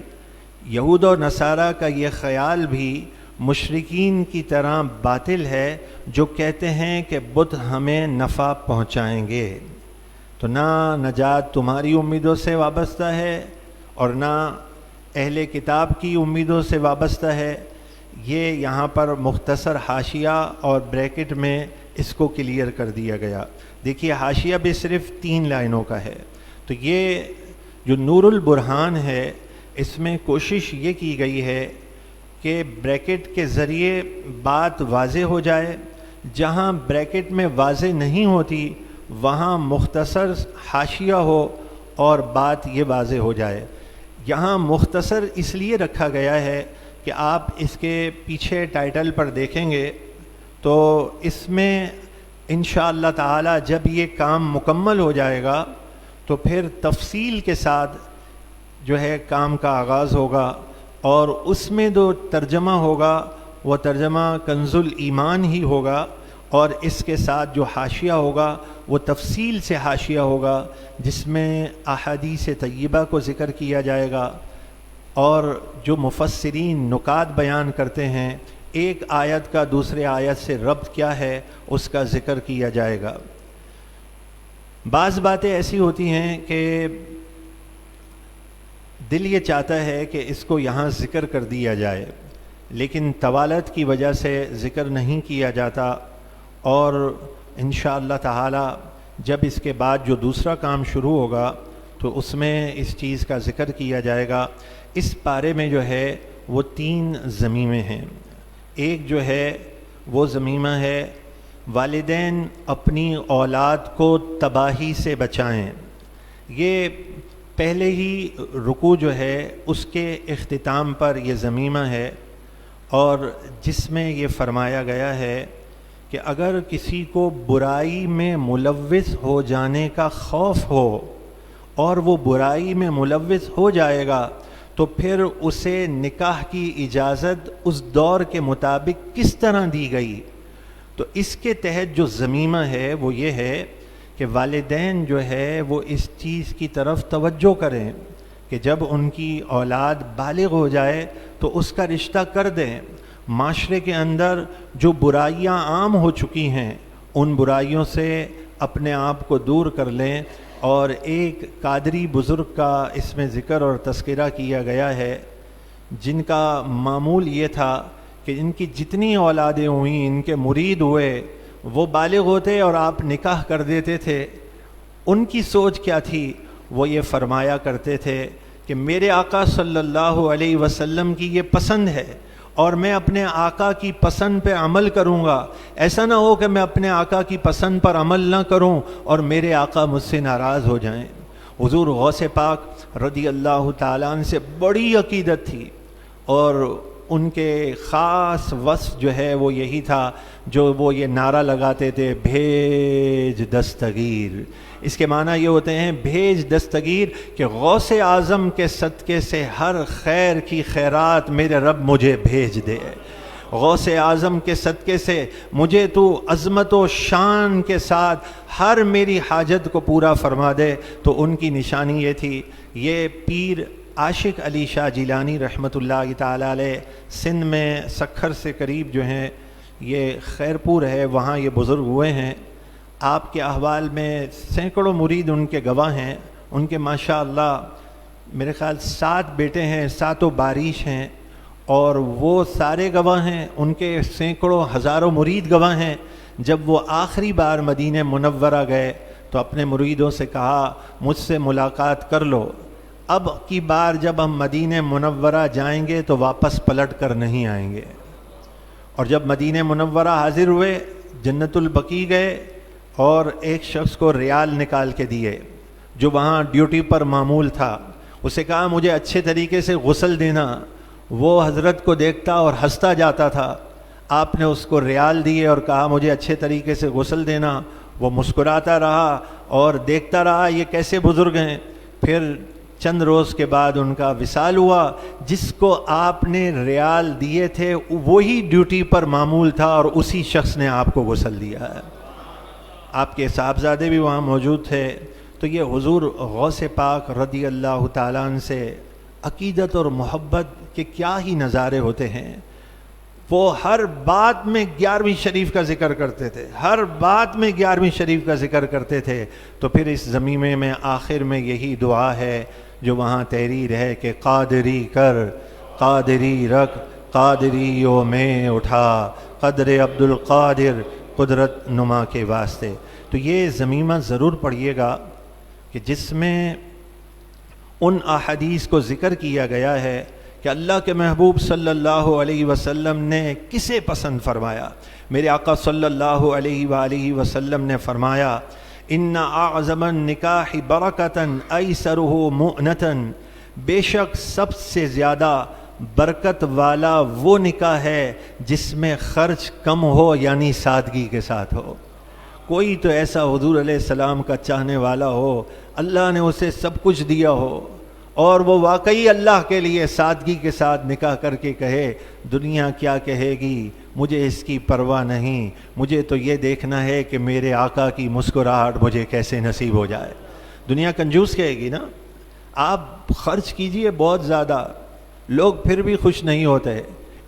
یہود اور نصارہ کا یہ خیال بھی مشرکین کی طرح باطل ہے جو کہتے ہیں کہ بت ہمیں نفع پہنچائیں گے۔ تو نہ نجات تمہاری امیدوں سے وابستہ ہے اور نہ اہل کتاب کی امیدوں سے وابستہ ہے۔ یہ یہاں پر مختصر حاشیہ اور بریکٹ میں اس کو کلیئر کر دیا گیا۔ دیکھیے حاشیہ بھی صرف 3 لائنوں کا ہے، تو یہ جو نور البرہان ہے اس میں کوشش یہ کی گئی ہے کہ بریکٹ کے ذریعے بات واضح ہو جائے، جہاں بریکٹ میں واضح نہیں ہوتی وہاں مختصر حاشیہ ہو اور بات یہ واضح ہو جائے۔ یہاں مختصر اس لیے رکھا گیا ہے کہ آپ اس کے پیچھے ٹائٹل پر دیکھیں گے تو اس میں انشاءاللہ تعالی جب یہ کام مکمل ہو جائے گا تو پھر تفصیل کے ساتھ جو ہے کام کا آغاز ہوگا، اور اس میں جو ترجمہ ہوگا وہ ترجمہ کنز الایمان ہی ہوگا، اور اس کے ساتھ جو حاشیہ ہوگا وہ تفصیل سے حاشیہ ہوگا جس میں احادیث طیبہ کو ذکر کیا جائے گا، اور جو مفسرین نکات بیان کرتے ہیں ایک آیت کا دوسرے آیت سے ربط کیا ہے اس کا ذکر کیا جائے گا۔ بعض باتیں ایسی ہوتی ہیں کہ دل یہ چاہتا ہے کہ اس کو یہاں ذکر کر دیا جائے، لیکن طوالت کی وجہ سے ذکر نہیں کیا جاتا، اور انشاءاللہ تعالی جب اس کے بعد جو دوسرا کام شروع ہوگا تو اس میں اس چیز کا ذکر کیا جائے گا۔ اس پارے میں جو ہے وہ 3 ضمیمے ہیں۔ ایک جو ہے وہ ضمیمہ ہے والدین اپنی اولاد کو تباہی سے بچائیں۔ یہ پہلے ہی رکوع جو ہے اس کے اختتام پر یہ ضمیمہ ہے، اور جس میں یہ فرمایا گیا ہے کہ اگر کسی کو برائی میں ملوث ہو جانے کا خوف ہو اور وہ برائی میں ملوث ہو جائے گا تو پھر اسے نکاح کی اجازت اس دور کے مطابق کس طرح دی گئی۔ تو اس کے تحت جو ضمیمہ ہے وہ یہ ہے کہ والدین جو ہے وہ اس چیز کی طرف توجہ کریں کہ جب ان کی اولاد بالغ ہو جائے تو اس کا رشتہ کر دیں۔ معاشرے کے اندر جو برائیاں عام ہو چکی ہیں ان برائیوں سے اپنے آپ کو دور کر لیں، اور ایک قادری بزرگ کا اس میں ذکر اور تذکرہ کیا گیا ہے جن کا معمول یہ تھا کہ ان کی جتنی اولادیں ہوئیں، ان کے مرید ہوئے، وہ بالغ ہوتے اور آپ نکاح کر دیتے تھے۔ ان کی سوچ کیا تھی؟ وہ یہ فرمایا کرتے تھے کہ میرے آقا صلی اللہ علیہ وسلم کی یہ پسند ہے اور میں اپنے آقا کی پسند پہ عمل کروں گا، ایسا نہ ہو کہ میں اپنے آقا کی پسند پر عمل نہ کروں اور میرے آقا مجھ سے ناراض ہو جائیں۔ حضور غوث پاک رضی اللہ تعالیٰ عنہ سے بڑی عقیدت تھی، اور ان کے خاص وصف جو ہے وہ یہی تھا جو وہ یہ نعرہ لگاتے تھے، بھیج دستگیر۔ اس کے معنی یہ ہوتے ہیں بھیج دستگیر کہ غوث اعظم کے صدقے سے ہر خیر کی خیرات میرے رب مجھے بھیج دے، غوث اعظم کے صدقے سے مجھے تو عظمت و شان کے ساتھ ہر میری حاجت کو پورا فرما دے۔ تو ان کی نشانی یہ تھی۔ یہ پیر عاشق علی شاہ جیلانی رحمۃ اللہ تعالی علیہ سندھ میں سکھر سے قریب جو ہیں، یہ خیرپور ہے، وہاں یہ بزرگ ہوئے ہیں۔ آپ کے احوال میں سینکڑوں مرید ان کے گواہ ہیں۔ ان کے ماشاءاللہ میرے خیال 7 بیٹے ہیں، 7 باریش ہیں، اور وہ سارے گواہ ہیں۔ ان کے سینکڑوں ہزاروں مرید گواہ ہیں۔ جب وہ آخری بار مدینہ منورہ گئے تو اپنے مریدوں سے کہا مجھ سے ملاقات کر لو، اب کی بار جب ہم مدینہ منورہ جائیں گے تو واپس پلٹ کر نہیں آئیں گے۔ اور جب مدینہ منورہ حاضر ہوئے، جنت البقیع گئے اور ایک شخص کو ریال نکال کے دیے جو وہاں ڈیوٹی پر معمول تھا۔ اسے کہا مجھے اچھے طریقے سے غسل دینا۔ وہ حضرت کو دیکھتا اور ہنستا جاتا تھا۔ آپ نے اس کو ریال دیے اور کہا مجھے اچھے طریقے سے غسل دینا۔ وہ مسکراتا رہا اور دیکھتا رہا یہ کیسے بزرگ ہیں. پھر چند روز کے بعد ان کا وصال ہوا. جس کو آپ نے ریال دیے تھے وہی ڈیوٹی پر معمول تھا اور اسی شخص نے آپ کو غسل دیا ہے. آپ کے صاحبزادے بھی وہاں موجود تھے. تو یہ حضور غوث پاک رضی اللہ تعالیٰ عنہ سے عقیدت اور محبت کے کیا ہی نظارے ہوتے ہیں. وہ ہر بات میں 11ویں شریف کا ذکر کرتے تھے, ہر بات میں 11ویں شریف کا ذکر کرتے تھے. تو پھر اس ضمیمے میں آخر میں یہی دعا ہے جو وہاں تحریر ہے کہ قادری کر, قادری رکھ, قادریوں میں اٹھا, قدر عبد القادر قدرت نما کے واسطے. تو یہ ضمیمہ ضرور پڑھیے گا کہ جس میں ان احادیث کو ذکر کیا گیا ہے کہ اللہ کے محبوب صلی اللہ علیہ وسلم نے کسے پسند فرمایا. میرے آقا صلی اللہ علیہ وآلہ وسلم نے فرمایا ان اعظم النکاح برکتاً ایسرہ مؤنتاً, بے شک سب سے زیادہ برکت والا وہ نکاح ہے جس میں خرچ کم ہو, یعنی سادگی کے ساتھ ہو. کوئی تو ایسا حضور علیہ السلام کا چاہنے والا ہو, اللہ نے اسے سب کچھ دیا ہو اور وہ واقعی اللہ کے لیے سادگی کے ساتھ نکاح کر کے کہے دنیا کیا کہے گی, مجھے اس کی پرواہ نہیں, مجھے تو یہ دیکھنا ہے کہ میرے آقا کی مسکراہٹ مجھے کیسے نصیب ہو جائے. دنیا کنجوس کہے گی نا, آپ خرچ کیجئے بہت زیادہ, لوگ پھر بھی خوش نہیں ہوتے.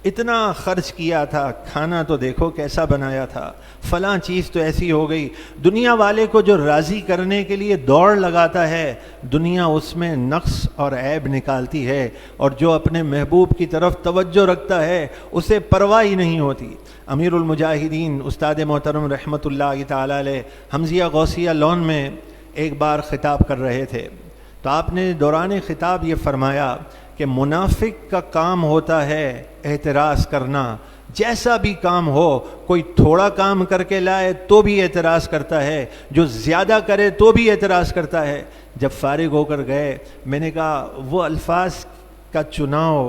اتنا خرچ کیا تھا, کھانا تو دیکھو کیسا بنایا تھا, فلاں چیز تو ایسی ہو گئی. دنیا والے کو جو راضی کرنے کے لیے دوڑ لگاتا ہے, دنیا اس میں نقص اور عیب نکالتی ہے, اور جو اپنے محبوب کی طرف توجہ رکھتا ہے اسے پرواہ ہی نہیں ہوتی. امیر المجاہدین استاد محترم رحمۃ اللہ تعالی علیہ حمزیہ غوثیہ لون میں ایک بار خطاب کر رہے تھے, تو آپ نے دوران خطاب یہ فرمایا کہ منافق کا کام ہوتا ہے اعتراض کرنا. جیسا بھی کام ہو, کوئی تھوڑا کام کر کے لائے تو بھی اعتراض کرتا ہے, جو زیادہ کرے تو بھی اعتراض کرتا ہے. جب فارغ ہو کر گئے میں نے کہا وہ الفاظ کا چناؤ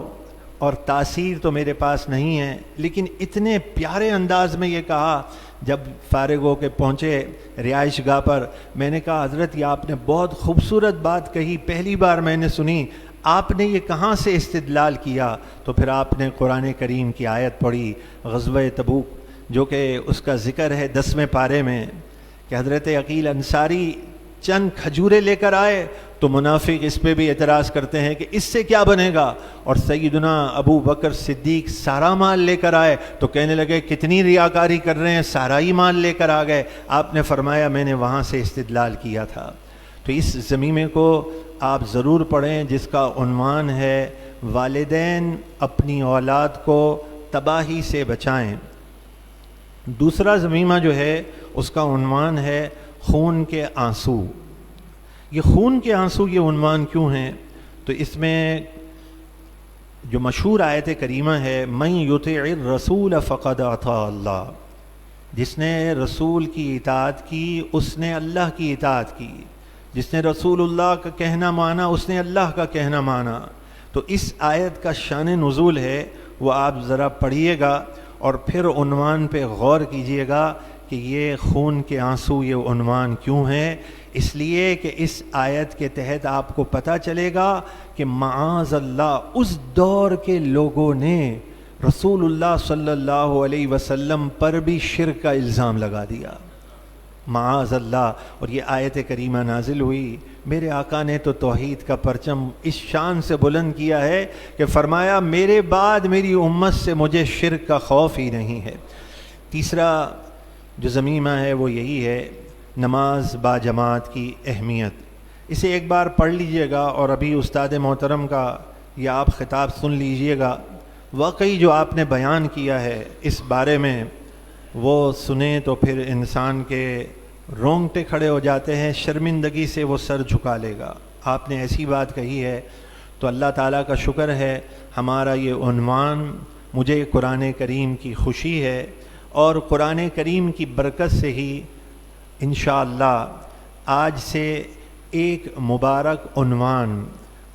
اور تاثیر تو میرے پاس نہیں ہے, لیکن اتنے پیارے انداز میں یہ کہا. جب فارغ ہو کے پہنچے رہائش گاہ پر, میں نے کہا حضرت یہ آپ نے بہت خوبصورت بات کہی, پہلی بار میں نے سنی, آپ نے یہ کہاں سے استدلال کیا؟ تو پھر آپ نے قرآن کریم کی آیت پڑھی غزوہ تبوک, جو کہ اس کا ذکر ہے 10ویں پارے میں, کہ حضرت عقیل انصاری چند کھجورے لے کر آئے تو منافق اس پہ بھی اعتراض کرتے ہیں کہ اس سے کیا بنے گا, اور سیدنا ابو بکر صدیق سارا مال لے کر آئے تو کہنے لگے کتنی ریاکاری کر رہے ہیں, سارا ہی مال لے کر آ گئے. آپ نے فرمایا میں نے وہاں سے استدلال کیا تھا. تو اس ضمیمے کو آپ ضرور پڑھیں جس کا عنوان ہے والدین اپنی اولاد کو تباہی سے بچائیں. دوسرا ضمیمہ جو ہے اس کا عنوان ہے خون کے آنسو. یہ خون کے آنسو یہ عنوان کیوں ہیں؟ تو اس میں جو مشہور آیت کریمہ ہے من یطع الرسول فقد اطاع اللہ, جس نے رسول کی اطاعت کی اس نے اللہ کی اطاعت کی, جس نے رسول اللہ کا کہنا مانا اس نے اللہ کا کہنا مانا. تو اس آیت کا شان نزول ہے, وہ آپ ذرا پڑھیے گا اور پھر عنوان پہ غور کیجیے گا کہ یہ خون کے آنسو یہ عنوان کیوں ہے. اس لیے کہ اس آیت کے تحت آپ کو پتہ چلے گا کہ معاذ اللہ اس دور کے لوگوں نے رسول اللہ صلی اللہ علیہ وسلم پر بھی شرک کا الزام لگا دیا, معاذ اللہ. اور یہ آیت کریمہ نازل ہوئی, میرے آقا نے تو توحید کا پرچم اس شان سے بلند کیا ہے کہ فرمایا میرے بعد میری امت سے مجھے شرک کا خوف ہی نہیں ہے. تیسرا جو ضمیمہ ہے وہ یہی ہے نماز با جماعت کی اہمیت. اسے ایک بار پڑھ لیجئے گا اور ابھی استاد محترم کا یہ آپ خطاب سن لیجئے گا. واقعی جو آپ نے بیان کیا ہے اس بارے میں وہ سنیں تو پھر انسان کے رونگٹے کھڑے ہو جاتے ہیں, شرمندگی سے وہ سر جھکا لے گا. آپ نے ایسی بات کہی ہے تو اللہ تعالیٰ کا شکر ہے ہمارا یہ عنوان مجھے قرآن کریم کی خوشی ہے, اور قرآن کریم کی برکت سے ہی انشاءاللہ آج سے ایک مبارک عنوان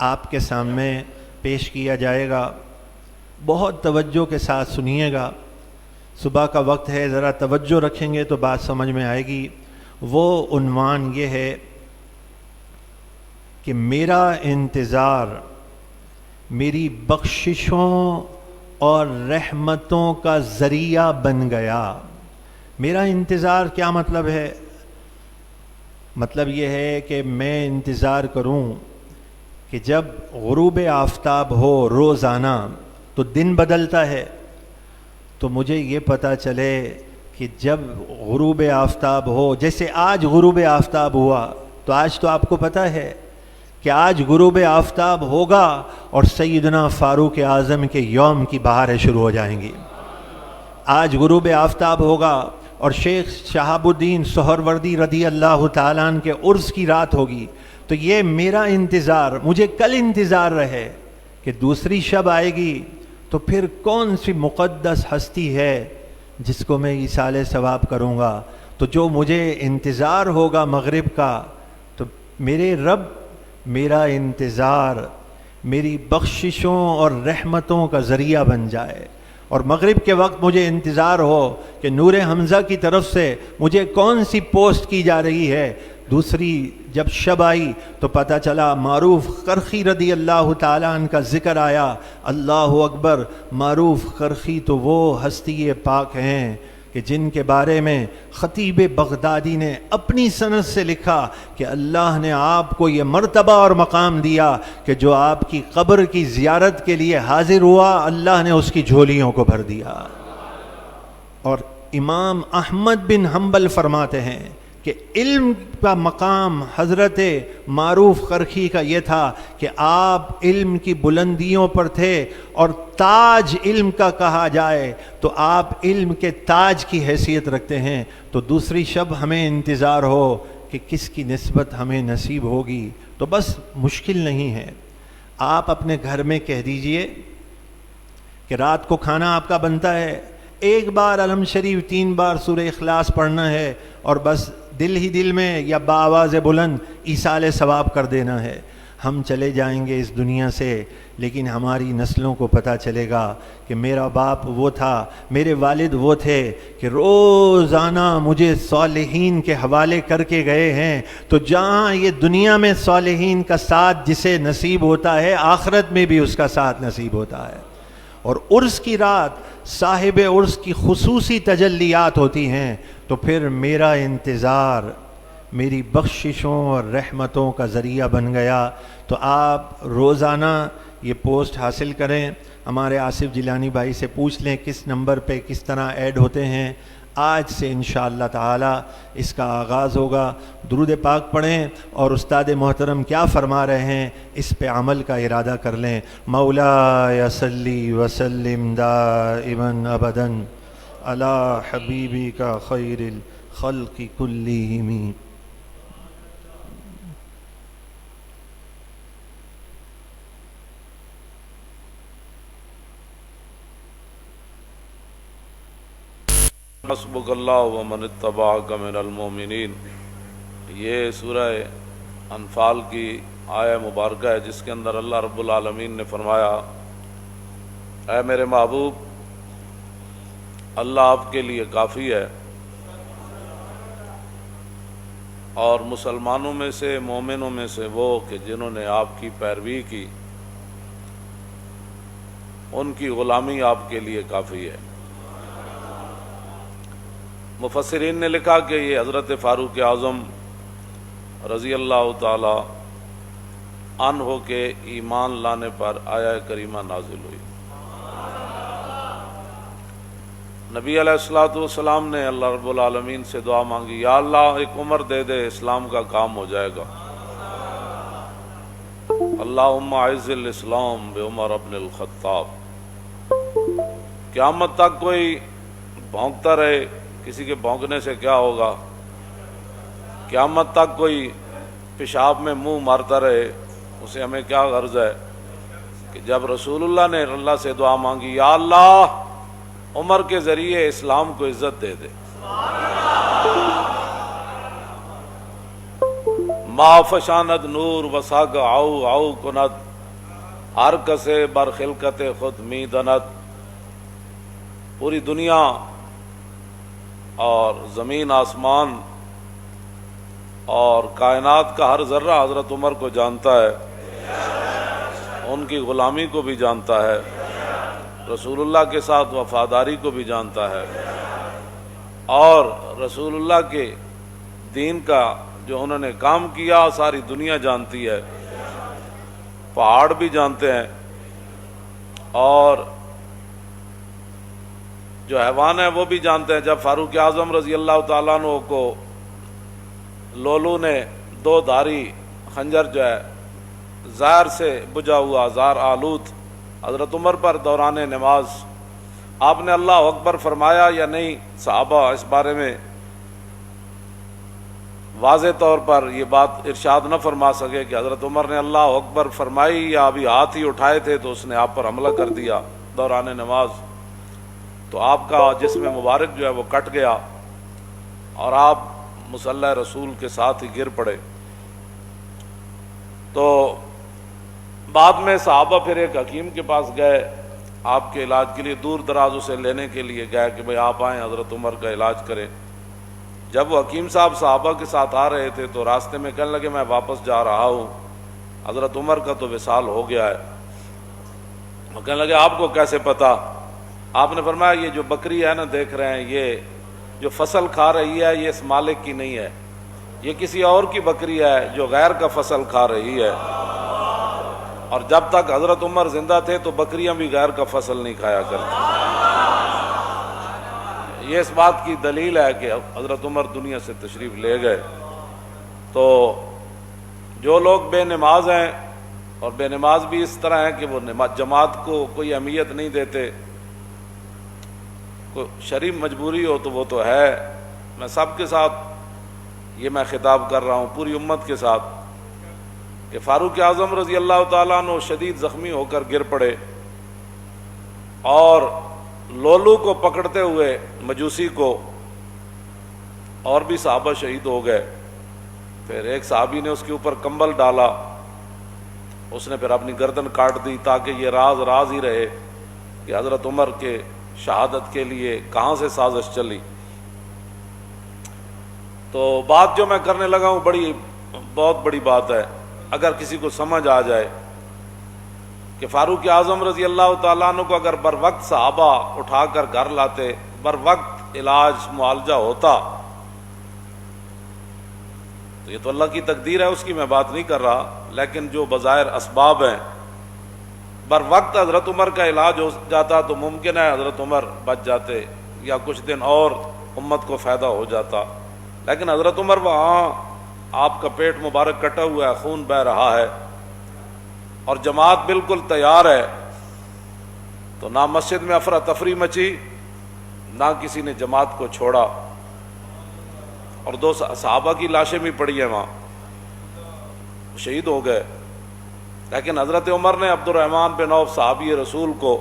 آپ کے سامنے پیش کیا جائے گا. بہت توجہ کے ساتھ سنیے گا, صبح کا وقت ہے, ذرا توجہ رکھیں گے تو بات سمجھ میں آئے گی. وہ عنوان یہ ہے کہ میرا انتظار میری بخششوں اور رحمتوں کا ذریعہ بن گیا۔ میرا انتظار کیا مطلب ہے؟ مطلب یہ ہے کہ میں انتظار کروں کہ جب غروب آفتاب ہو روزانہ تو دن بدلتا ہے، تو مجھے یہ پتہ چلے کہ جب غروب آفتاب ہو، جیسے آج غروب آفتاب ہوا، تو آج تو آپ کو پتہ ہے کہ آج غروب آفتاب ہوگا اور سیدنا فاروق اعظم کے یوم کی بہاریں شروع ہو جائیں گی۔ آج غروب آفتاب ہوگا اور شیخ شہاب الدین سہروردی رضی اللہ تعالیٰ عنہ کے عرس کی رات ہوگی۔ تو یہ میرا انتظار، مجھے کل انتظار رہے کہ دوسری شب آئے گی، تو پھر کون سی مقدس ہستی ہے جس کو میں ایصال ثواب کروں گا؟ تو جو مجھے انتظار ہوگا مغرب کا، تو میرے رب میرا انتظار میری بخششوں اور رحمتوں کا ذریعہ بن جائے، اور مغرب کے وقت مجھے انتظار ہو کہ نور حمزہ کی طرف سے مجھے کون سی پوسٹ کی جا رہی ہے۔ دوسری جب شب آئی تو پتہ چلا معروف قرخی رضی اللہ تعالیٰ عنہ کا ذکر آیا۔ اللہ اکبر! معروف قرخی تو وہ ہستی پاک ہیں کہ جن کے بارے میں خطیب بغدادی نے اپنی سند سے لکھا کہ اللہ نے آپ کو یہ مرتبہ اور مقام دیا کہ جو آپ کی قبر کی زیارت کے لیے حاضر ہوا، اللہ نے اس کی جھولیوں کو بھر دیا۔ اور امام احمد بن حنبل فرماتے ہیں کہ علم کا مقام حضرت معروف قرخی کا یہ تھا کہ آپ علم کی بلندیوں پر تھے، اور تاج علم کا کہا جائے تو آپ علم کے تاج کی حیثیت رکھتے ہیں۔ تو دوسری شب ہمیں انتظار ہو کہ کس کی نسبت ہمیں نصیب ہوگی، تو بس مشکل نہیں ہے۔ آپ اپنے گھر میں کہہ دیجئے کہ رات کو کھانا آپ کا بنتا ہے، ایک بار علم شریف 3 بار سورہ اخلاص پڑھنا ہے، اور بس دل ہی دل میں یا بآواز بلند ایصال ثواب کر دینا ہے۔ ہم چلے جائیں گے اس دنیا سے، لیکن ہماری نسلوں کو پتہ چلے گا کہ میرا باپ وہ تھا، میرے والد وہ تھے کہ روزانہ مجھے صالحین کے حوالے کر کے گئے ہیں۔ تو جہاں یہ دنیا میں صالحین کا ساتھ جسے نصیب ہوتا ہے، آخرت میں بھی اس کا ساتھ نصیب ہوتا ہے۔ اور عرس کی رات صاحب عرس کی خصوصی تجلیات ہوتی ہیں، تو پھر میرا انتظار میری بخششوں اور رحمتوں کا ذریعہ بن گیا۔ تو آپ روزانہ یہ پوسٹ حاصل کریں، ہمارے آصف جیلانی بھائی سے پوچھ لیں کس نمبر پہ کس طرح ایڈ ہوتے ہیں۔ آج سے انشاءاللہ تعالی اس کا آغاز ہوگا۔ درود پاک پڑھیں اور استاد محترم کیا فرما رہے ہیں اس پہ عمل کا ارادہ کر لیں۔ مولا صلی وسلم دائما ابدا علی حبیبی کا خیر الخلق کلہم۔ حسبک اللہ ومن اتبعک من المؤمنین، یہ سورہ انفال کی آیہ مبارکہ ہے جس کے اندر اللہ رب العالمین نے فرمایا، اے میرے محبوب، اللہ آپ کے لیے کافی ہے، اور مسلمانوں میں سے مومنوں میں سے وہ کہ جنہوں نے آپ کی پیروی کی، ان کی غلامی آپ کے لیے کافی ہے۔ مفسرین نے لکھا کہ یہ حضرت فاروق اعظم رضی اللہ تعالی عنہ کے ایمان لانے پر آیہ کریمہ نازل ہوئی۔ نبی علیہ الصلوۃ والسلام نے اللہ رب العالمین سے دعا مانگی، یا اللہ ایک عمر دے دے، اسلام کا کام ہو جائے گا۔ اللہم اعز الاسلام بعمر ابن الخطاب۔ قیامت تک کوئی بھونکتا رہے، کسی کے بھونکنے سے کیا ہوگا؟ قیامت تک کوئی پیشاب میں منہ مارتا رہے، اسے ہمیں کیا غرض ہے؟ کہ جب رسول اللہ نے اللہ سے دعا مانگی، یا اللہ عمر کے ذریعے اسلام کو عزت دے دے۔ ما فشاند نور وساگ آؤ آؤ کند، ہر کسے بر خلقت خود می دند۔ پوری دنیا اور زمین آسمان اور کائنات کا ہر ذرہ حضرت عمر کو جانتا ہے، ان کی غلامی کو بھی جانتا ہے، رسول اللہ کے ساتھ وفاداری کو بھی جانتا ہے، اور رسول اللہ کے دین کا جو انہوں نے کام کیا ساری دنیا جانتی ہے، پہاڑ بھی جانتے ہیں، اور جو حیوان ہے وہ بھی جانتے ہیں۔ جب فاروق اعظم رضی اللہ تعالیٰ عنہ کو لولو نے 2 دھاری خنجر جو ہے زہر سے بجھا ہوا زہر آلود حضرت عمر پر دوران نماز، آپ نے اللہ اکبر فرمایا یا نہیں؟ صحابہ اس بارے میں واضح طور پر یہ بات ارشاد نہ فرما سکے کہ حضرت عمر نے اللہ اکبر فرمائی یا ابھی ہاتھ ہی اٹھائے تھے تو اس نے آپ پر حملہ کر دیا دوران نماز، تو آپ کا جسم مبارک جو ہے وہ کٹ گیا اور آپ مصلی رسول کے ساتھ ہی گر پڑے۔ تو بعد میں صحابہ پھر ایک حکیم کے پاس گئے آپ کے علاج کے لیے، دور دراز اسے لینے کے لیے گئے کہ بھئی آپ آئیں حضرت عمر کا علاج کریں۔ جب وہ حکیم صاحب صحابہ کے ساتھ آ رہے تھے تو راستے میں کہنے لگے میں واپس جا رہا ہوں، حضرت عمر کا تو وصال ہو گیا ہے۔ وہ کہنے لگے آپ کو کیسے پتا؟ آپ نے فرمایا یہ جو بکری ہے نا دیکھ رہے ہیں، یہ جو فصل کھا رہی ہے یہ اس مالک کی نہیں ہے، یہ کسی اور کی بکری ہے جو غیر کا فصل کھا رہی ہے، اور جب تک حضرت عمر زندہ تھے تو بکریاں بھی غیر کا فصل نہیں کھایا کرتی۔ یہ اس بات کی دلیل ہے کہ حضرت عمر دنیا سے تشریف لے گئے۔ تو جو لوگ بے نماز ہیں، اور بے نماز بھی اس طرح ہیں کہ وہ جماعت کو کوئی اہمیت نہیں دیتے، کوئی شرعی مجبوری ہو تو وہ تو ہے، میں سب کے ساتھ یہ میں خطاب کر رہا ہوں، پوری امت کے ساتھ، کہ فاروق اعظم رضی اللہ تعالیٰ عنہ شدید زخمی ہو کر گر پڑے، اور لولو کو پکڑتے ہوئے مجوسی کو اور بھی صحابہ شہید ہو گئے۔ پھر ایک صحابی نے اس کے اوپر کمبل ڈالا، اس نے پھر اپنی گردن کاٹ دی تاکہ یہ راز ہی رہے کہ حضرت عمر کے شہادت کے لیے کہاں سے سازش چلی۔ تو بات جو میں کرنے لگا ہوں بہت بڑی بات ہے، اگر کسی کو سمجھ آ جائے کہ فاروق اعظم رضی اللہ تعالیٰ عنہ کو اگر بر وقت صحابہ اٹھا کر گھر لاتے، بر وقت علاج معالجہ ہوتا، تو یہ تو اللہ کی تقدیر ہے، اس کی میں بات نہیں کر رہا، لیکن جو بظاہر اسباب ہیں، بر وقت حضرت عمر کا علاج ہو جاتا تو ممکن ہے حضرت عمر بچ جاتے یا کچھ دن اور امت کو فائدہ ہو جاتا، لیکن حضرت عمر وہاں آپ کا پیٹ مبارک کٹا ہوا ہے، خون بہہ رہا ہے، اور جماعت بالکل تیار ہے، تو نہ مسجد میں افراتفری مچی، نہ کسی نے جماعت کو چھوڑا، اور 2 صحابہ کی لاشیں بھی پڑی ہیں وہاں، شہید ہو گئے، لیکن حضرت عمر نے عبد الرحمن بن عوف صحابی رسول کو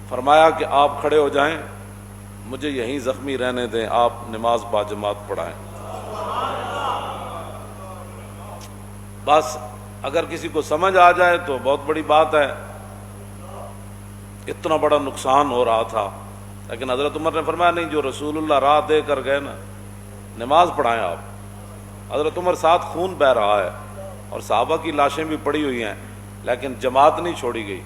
فرمایا کہ آپ کھڑے ہو جائیں، مجھے یہیں زخمی رہنے دیں، آپ نماز با جماعت پڑھائیں۔ بس اگر کسی کو سمجھ آ جائے تو بہت بڑی بات ہے، اتنا بڑا نقصان ہو رہا تھا، لیکن حضرت عمر نے فرمایا نہیں، جو رسول اللہ راہ دے کر گئے نا، نماز پڑھائیں آپ۔ حضرت عمر ساتھ خون بہہ رہا ہے اور صحابہ کی لاشیں بھی پڑی ہوئی ہیں، لیکن جماعت نہیں چھوڑی گئی۔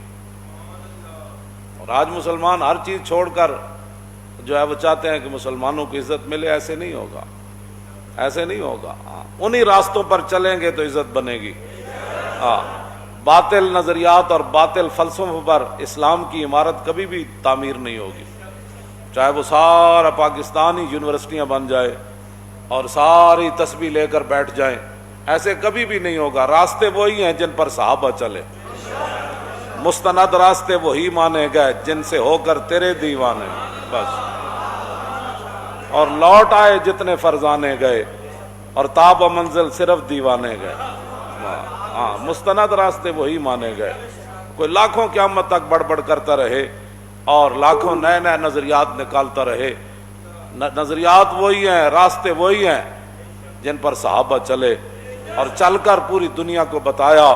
اور آج مسلمان ہر چیز چھوڑ کر جو ہے وہ چاہتے ہیں کہ مسلمانوں کو عزت ملے، ایسے نہیں ہوگا، ایسے نہیں ہوگا، انہی راستوں پر چلیں گے تو عزت بنے گی۔ باطل نظریات اور باطل فلسفوں پر اسلام کی عمارت کبھی بھی تعمیر نہیں ہوگی، چاہے وہ سارا پاکستانی یونیورسٹیاں بن جائے اور ساری تسبیح لے کر بیٹھ جائیں، ایسے کبھی بھی نہیں ہوگا۔ راستے وہی ہیں جن پر صحابہ چلے، مستند راستے وہی مانے گئے جن سے ہو کر تیرے دیوانے، بس، اور لوٹ آئے جتنے فرزانے گئے، اور تاب و منزل صرف دیوانے گئے۔ مستند راستے وہی مانے گئے۔ کوئی لاکھوں قیامت تک بڑبڑ کرتا رہے اور لاکھوں نئے نئے نظریات نکالتا رہے، نظریات وہی ہیں، راستے وہی ہیں جن پر صحابہ چلے، اور چل کر پوری دنیا کو بتایا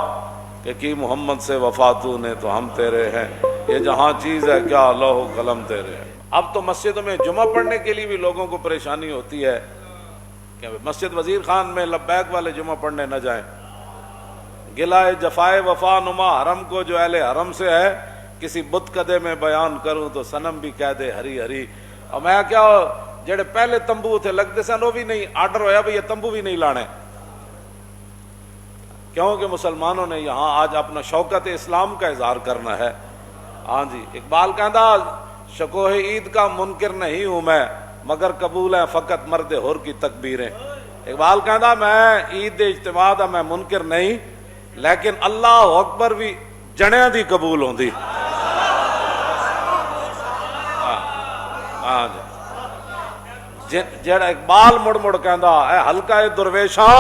کہ کی محمد سے وفاتوں نے تو ہم تیرے ہیں، یہ جہاں چیز ہے کیا لوح و قلم تیرے ہیں۔ اب تو مسجدوں میں جمعہ پڑھنے کے لیے بھی لوگوں کو پریشانی ہوتی ہے کہ مسجد وزیر خان میں لبیک والے جمعہ پڑھنے نہ جائیں. گلائے جفائے وفا نما حرم کو جو اہل حرم سے ہے کسی بت کدے میں بیان کروں تو صنم بھی کہہ دے ہری ہری. اور میں کیا جڑے پہلے تمبو تھے لگتے سن وہ بھی نہیں آرڈر ہویا بھئی یہ تمبو بھی نہیں لانے, کیونکہ مسلمانوں نے یہاں آج اپنا شوکت اسلام کا اظہار کرنا ہے. ہاں جی, اقبال کہندا شکوہ عید کا منکر نہیں ہوں میں مگر قبول ہے فقط مرد حر کی تکبیریں. اقبال کہندا میں عید دے اجتماع دا میں منکر نہیں لیکن اللہ اکبر بھی جنیاں دی قبول ہوندی. ہاں جی, جڑا اقبال مڑ مڑ کہندا اے حلقہ درویشاں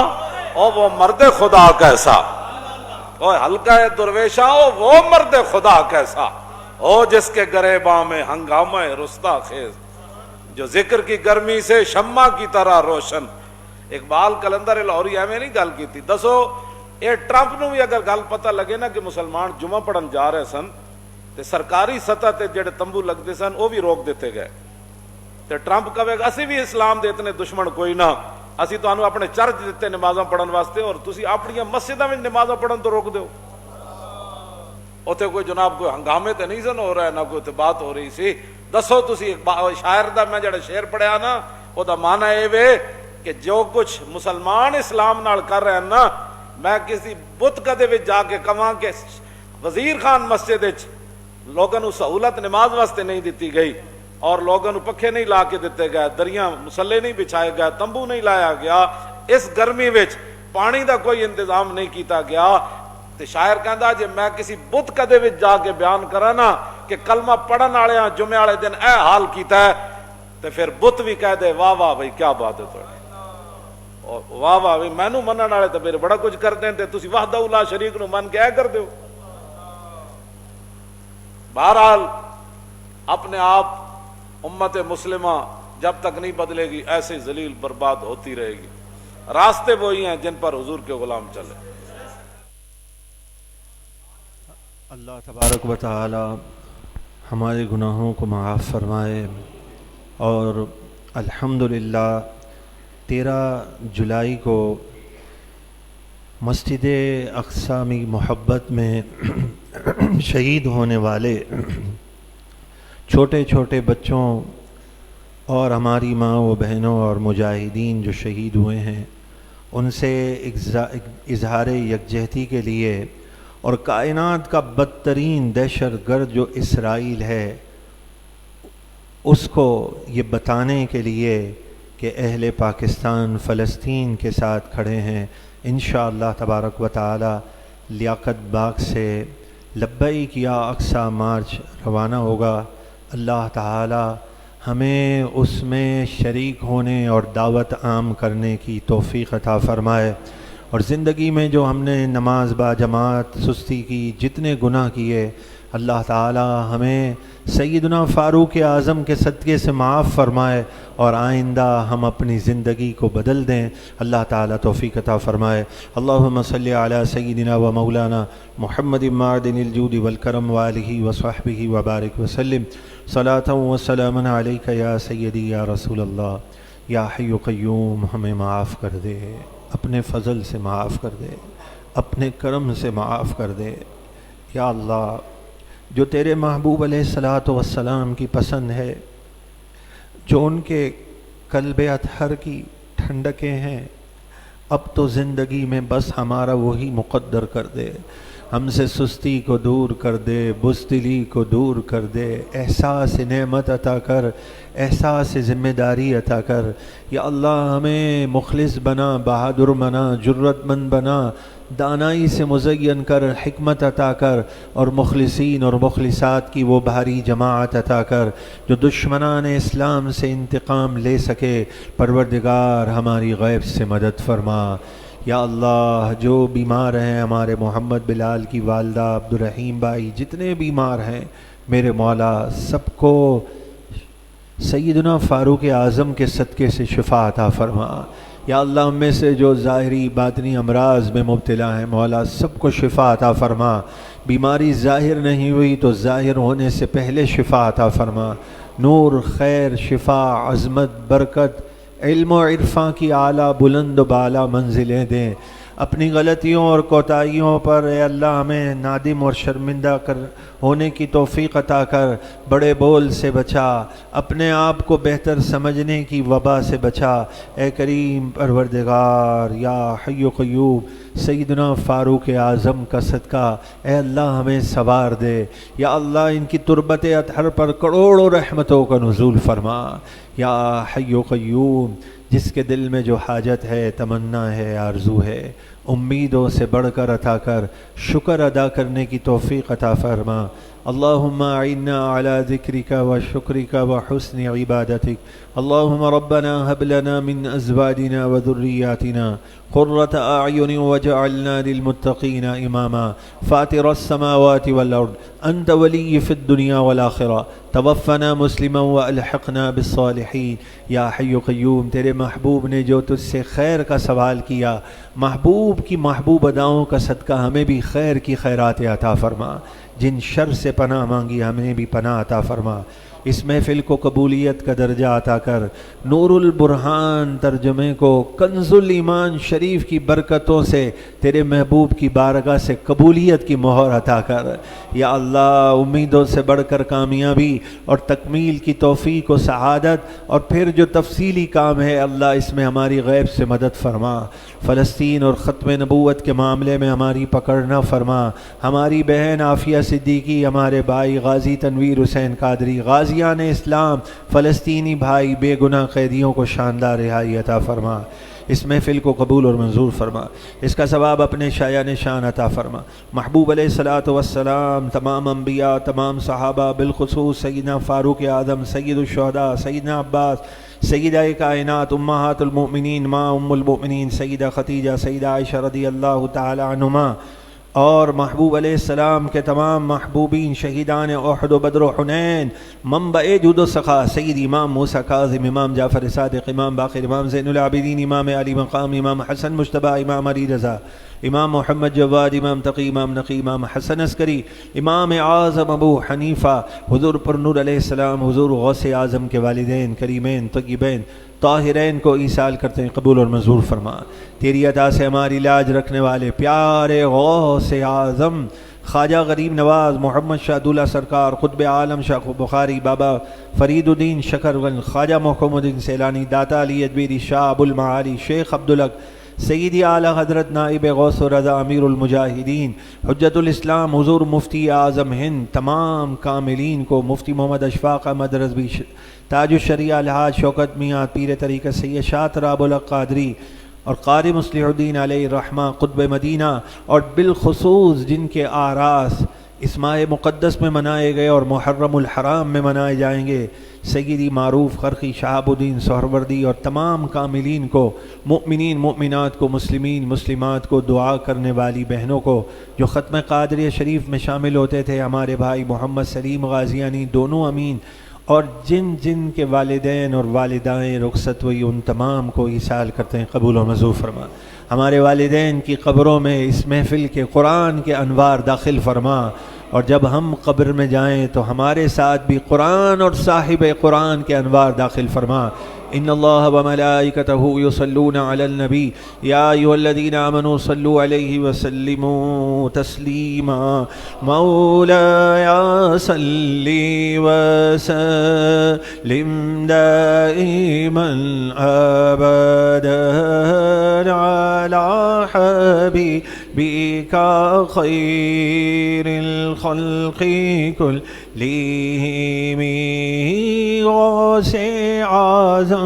او وہ مرد خدا کیسا, او حلقہ درویشاں او وہ مرد خدا کیسا, او جس کے گریباں میں ہنگامہ رستا خیز جو ذکر کی گرمی سے شمع کی طرح روشن. اقبال کلندر لاہوری ایویں نہیں گل کی تھی. دسو اے ٹرمپ نو بھی اگر گل پتہ لگے نا کہ مسلمان جمعہ پڑھن جا رہے سن تے سرکاری سطح تے جڑے تمبو لگتے سن وہ بھی روک دیتے گئے, تے ٹرمپ کہے گا اسی بھی اسلام دے اتنے دشمن کوئی نہ, اسی تانوں اپنے چرچ دیتے نمازاں پڑھن واسطے اور تسی اپنی مسجداں وچ نمازاں پڑھن تو روک دیو. اوتھے کوئی جناب کوئی ہنگامے تے نہیں سن ہو رہا, نہ کوئی تے بات ہو رہی سی. دسو تسی شاعر دا میں جڑا شعر پڑھیا نا او دا معنی اے وے کہ جو کچھ مسلمان اسلام نال کر رہے ہیں نا, میں کسی بت کدے وچ جا کے کہاں کہ وزیر خان مسجد وچ لوگوں نو سہولت نماز واسطے نہیں دیتی گئی اور لوگوں نو پکھے نہیں لا کے دیتے گئے, دریاں مسلے نہیں بچھائے گئے, تمبو نہیں لایا گیا, اس گرمی وچ پانی دا کوئی انتظام نہیں کیتا گیا, تے شاعر کہندا جے میں کسی بت کدے وچ جا کے بیان کراں نا کہ کلمہ پڑھن والے جمعے والے دن اے حال کیتا ہے تے پھر بت بھی کہہ دے واہ واہ بھائی کیا بات ہے تھوڑی, اور واہ واہ بھائی مینوں منن والے تے میرے بڑا کچھ کردے ہیں تے تسی وحدہ لا شریک نو من کے اے کر دیو. بہرحال اپنے آپ امت مسلمہ جب تک نہیں بدلے گی ایسے ذلیل برباد ہوتی رہے گی. راستے وہی ہیں جن پر حضور کے غلام چلے. اللہ تبارک و تعالی ہمارے گناہوں کو معاف فرمائے, اور الحمدللہ 13 جولائی کو مسجد اقصی محبت میں شہید ہونے والے چھوٹے چھوٹے بچوں اور ہماری ماں و بہنوں اور مجاہدین جو شہید ہوئے ہیں ان سے اظہار یکجہتی کے لیے اور کائنات کا بدترین دہشت گرد جو اسرائیل ہے اس کو یہ بتانے کے لیے کہ اہل پاکستان فلسطین کے ساتھ کھڑے ہیں. انشاءاللہ تبارک و تعالی لیاقت باغ سے لبیک یا اقصی مارچ روانہ ہوگا. اللہ تعالی ہمیں اس میں شریک ہونے اور دعوت عام کرنے کی توفیق عطا فرمائے, اور زندگی میں جو ہم نے نماز با جماعت سستی کی, جتنے گناہ کیے, اللہ تعالی ہمیں سیدنا فاروق اعظم کے صدقے سے معاف فرمائے اور آئندہ ہم اپنی زندگی کو بدل دیں. اللہ تعالی توفیق عطا فرمائے. اللہم صلی علی سیدنا و مولانا محمد معدن الجود والکرم وآلہ وصحبہ وبارک وسلم. صلاۃ و سلام علیک یا سیدی یا رسول اللہ. یا حی قیوم ہمیں معاف کر دے, اپنے فضل سے معاف کر دے, اپنے کرم سے معاف کر دے. یا اللہ جو تیرے محبوب علیہ الصلاۃ والسلام کی پسند ہے, جو ان کے قلب اطہر کی ٹھنڈکیں ہیں, اب تو زندگی میں بس ہمارا وہی مقدر کر دے. ہم سے سستی کو دور کر دے, بزدلی کو دور کر دے, احساس نعمت عطا کر, احساس ذمہ داری عطا کر. یا اللہ ہمیں مخلص بنا, بہادر بنا, جرت مند بنا, دانائی سے مزین کر, حکمت عطا کر, اور مخلصین اور مخلصات کی وہ بھاری جماعت عطا کر جو دشمنان اسلام سے انتقام لے سکے. پروردگار ہماری غیب سے مدد فرما. یا اللہ جو بیمار ہیں, ہمارے محمد بلال کی والدہ, عبدالرحیم بھائی, جتنے بیمار ہیں میرے مولا سب کو سیدنا فاروق اعظم کے صدقے سے شفا عطا فرما. یا اللہ ہم میں سے جو ظاہری باطنی امراض میں مبتلا ہیں مولا سب کو شفا عطا فرما. بیماری ظاہر نہیں ہوئی تو ظاہر ہونے سے پہلے شفا عطا فرما. نور, خیر, شفا, عظمت, برکت, علم و عرفاں کی اعلیٰ بلند و بالا منزلیں دیں. اپنی غلطیوں اور کوتاہیوں پر اے اللہ ہمیں نادم اور شرمندہ ہونے کی توفیق عطا کر. بڑے بول سے بچا، اپنے آپ کو بہتر سمجھنے کی وبا سے بچا. اے کریم پروردگار، یا حی و قیوم سیدنا فاروق اعظم کا صدقہ اے اللہ ہمیں سوار دے. یا اللہ ان کی تربت اطہر پر کروڑوں رحمتوں کا نزول فرما. یا حی و قیوم جس کے دل میں جو حاجت ہے، تمنا ہے، آرزو ہے، امیدوں سے بڑھ کر عطا کر. شکر ادا کرنے کی توفیق عطا فرما. اللہم اعنا علی ذکرک و شکرک و حسن عبادتک. اللہم ربنا هب لنا من ازواجنا و ذریاتنا قرۃ اعین واجعلنا للمتقین اماما. فاطر السماوات والارض انت ولی فی الدنیا والآخرہ توفنا مسلما والحقنا بالصالحین. یا حی و قیوم تیرے محبوب نے جو تجھ سے خیر کا سوال کیا، محبوب کی محبوب اداؤں کا صدقہ ہمیں بھی خیر کی خیرات عطا فرما. جن شر سے پناہ مانگی ہمیں بھی پناہ عطا فرما. اس محفل کو قبولیت کا درجہ عطا کر. نور البرہان ترجمے کو کنز الایمان شریف کی برکتوں سے تیرے محبوب کی بارگاہ سے قبولیت کی مہر عطا کر. یا اللہ امیدوں سے بڑھ کر کامیابی اور تکمیل کی توفیق و سعادت، اور پھر جو تفصیلی کام ہے اللہ اس میں ہماری غیب سے مدد فرما. فلسطین اور ختم نبوت کے معاملے میں ہماری پکڑ نہ فرما. ہماری بہن عافیہ صدیقی، ہمارے بھائی غازی تنویر حسین قادری، غازیان اسلام، فلسطینی بھائی بے گناہ قیدیوں کو شاندار رہائی عطا فرما. اس محفل کو قبول اور منظور فرما. اس کا ثواب اپنے شایان شان عطا فرما. محبوب علیہ الصلوۃ والسلام، تمام انبیاء، تمام صحابہ، بالخصوص سیدنا فاروق اعظم، سید الشہداء سیدنا عباس، سیدہ کائنات امہات المؤمنین ماں ام المؤمنین سیدہ خدیجہ، سیدہ عائشہ رضی اللہ تعالی عنہما، اور محبوب علیہ السلام کے تمام محبوبین، شہیدان احد و بدر و حنین، منبع جود و سخا، سید امام موسیٰ کاظم، امام جعفر صادق، امام باقر، امام زین العابدین، امام علی مقام، امام حسن مجتبیٰ، امام علی رضا، امام محمد جواد، امام تقی، امام نقی، امام حسن عسکری، امام اعظم ابو حنیفہ، حضور پر نور علیہ السلام، حضور غوث اعظم کے والدین کریمین طیبین طاہرین کو ایصال کرتے ہیں قبول اور منظور فرما. تیری عطا سے ہماری لاج رکھنے والے پیارے غوث اعظم خواجہ غریب نواز محمد شاہ دولہ سرکار، قطب عالم شاہ بخاری، بابا فرید الدین شکرگنج، خواجہ محکم الدین سیلانی، داتا علی ادبیری، شاہ ابو المعالی، شیخ عبدالحق، سیدی اعلیٰ حضرت نائب غوث و رضا امیر المجاہدین، حجت الاسلام حضور مفتی اعظم ہند، تمام کاملین کو، مفتی محمد اشفاق احمد رضوی، تاج الشریعہ الحاج شوکت میاں پیر طریقت سید شاہ تراب الحق قادری، اور قاری مصلح الدین علیہ الرحمہ قطب مدینہ، اور بالخصوص جن کے آراس اس ماہ مقدس میں منائے گئے اور محرم الحرام میں منائے جائیں گے، سیدی معروف خرقی، شہاب الدین سہروردی، اور تمام کاملین کو، مؤمنین مؤمنات کو، مسلمین مسلمات کو، دعا کرنے والی بہنوں کو جو ختم قادریہ شریف میں شامل ہوتے تھے، ہمارے بھائی محمد سلیم غازیانی دونوں امین، اور جن جن کے والدین اور والدائیں رخصت ہوئی ان تمام کو ایصال کرتے ہیں قبول و منظور فرما. ہمارے والدین کی قبروں میں اس محفل کے قرآن کے انوار داخل فرما، اور جب ہم قبر میں جائیں تو ہمارے ساتھ بھی قرآن اور صاحب قرآن کے انوار داخل فرما. ان اللہ وملائکتہ یصلون علی النبی یا ایھا الذین آمنوا صلوا علیہ وسلموا تسلیما. مولایا صلی وسلم دائما ابدا علی حبیبک خیر الخلق کلہم. غوث اعظم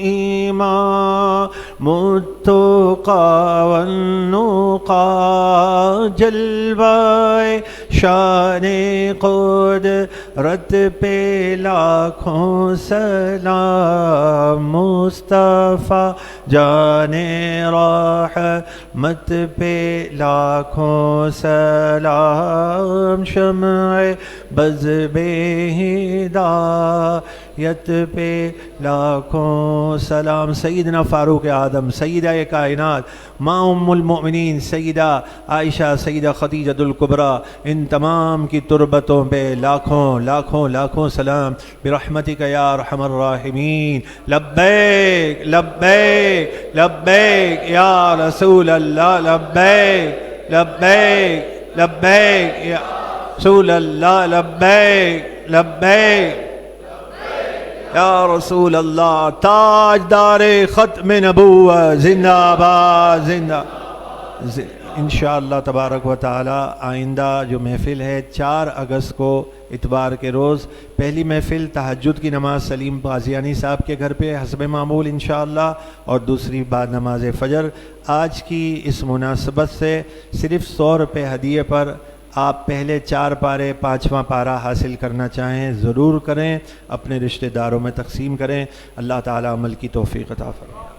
امام التقی والنقی، جلوہ شان قدرت پہ لاکھوں سلام. مصطفیٰ جان رحمت پہ لاکھوں سلام. شمع بز بے ہدایت یت پہ لاکھوں سلام۔ سیدنا فاروق اعظم، سیدہ کائنات، ماں ام المؤمنین سیدہ عائشہ، سیدہ خدیجہ الکبریٰ، ان تمام کی تربتوں پہ لاکھوں لاکھوں لاکھوں سلام برحمتک یا ارحم الراحمین۔ لبیک لبیک لبیک یا رسول اللہ، لبیک لبیک لبیک یا رسول اللہ، لبیک لبیک یا رسول اللہ۔ تاجدار ختم نبوت زندہ باد، زندہ انشاءاللہ تبارک و تعالی۔ آئندہ جو محفل ہے 4 اگست کو اتوار کے روز، پہلی محفل تہجد کی نماز سلیم غازیانی صاحب کے گھر پہ حسب معمول انشاءاللہ، اور دوسری بعد نماز فجر۔ آج کی اس مناسبت سے صرف 100 روپے ہدیے پر آپ پہلے 4 پارے 5واں پارہ حاصل کرنا چاہیں ضرور کریں، اپنے رشتہ داروں میں تقسیم کریں۔ اللہ تعالی عمل کی توفیق عطا فرمائے۔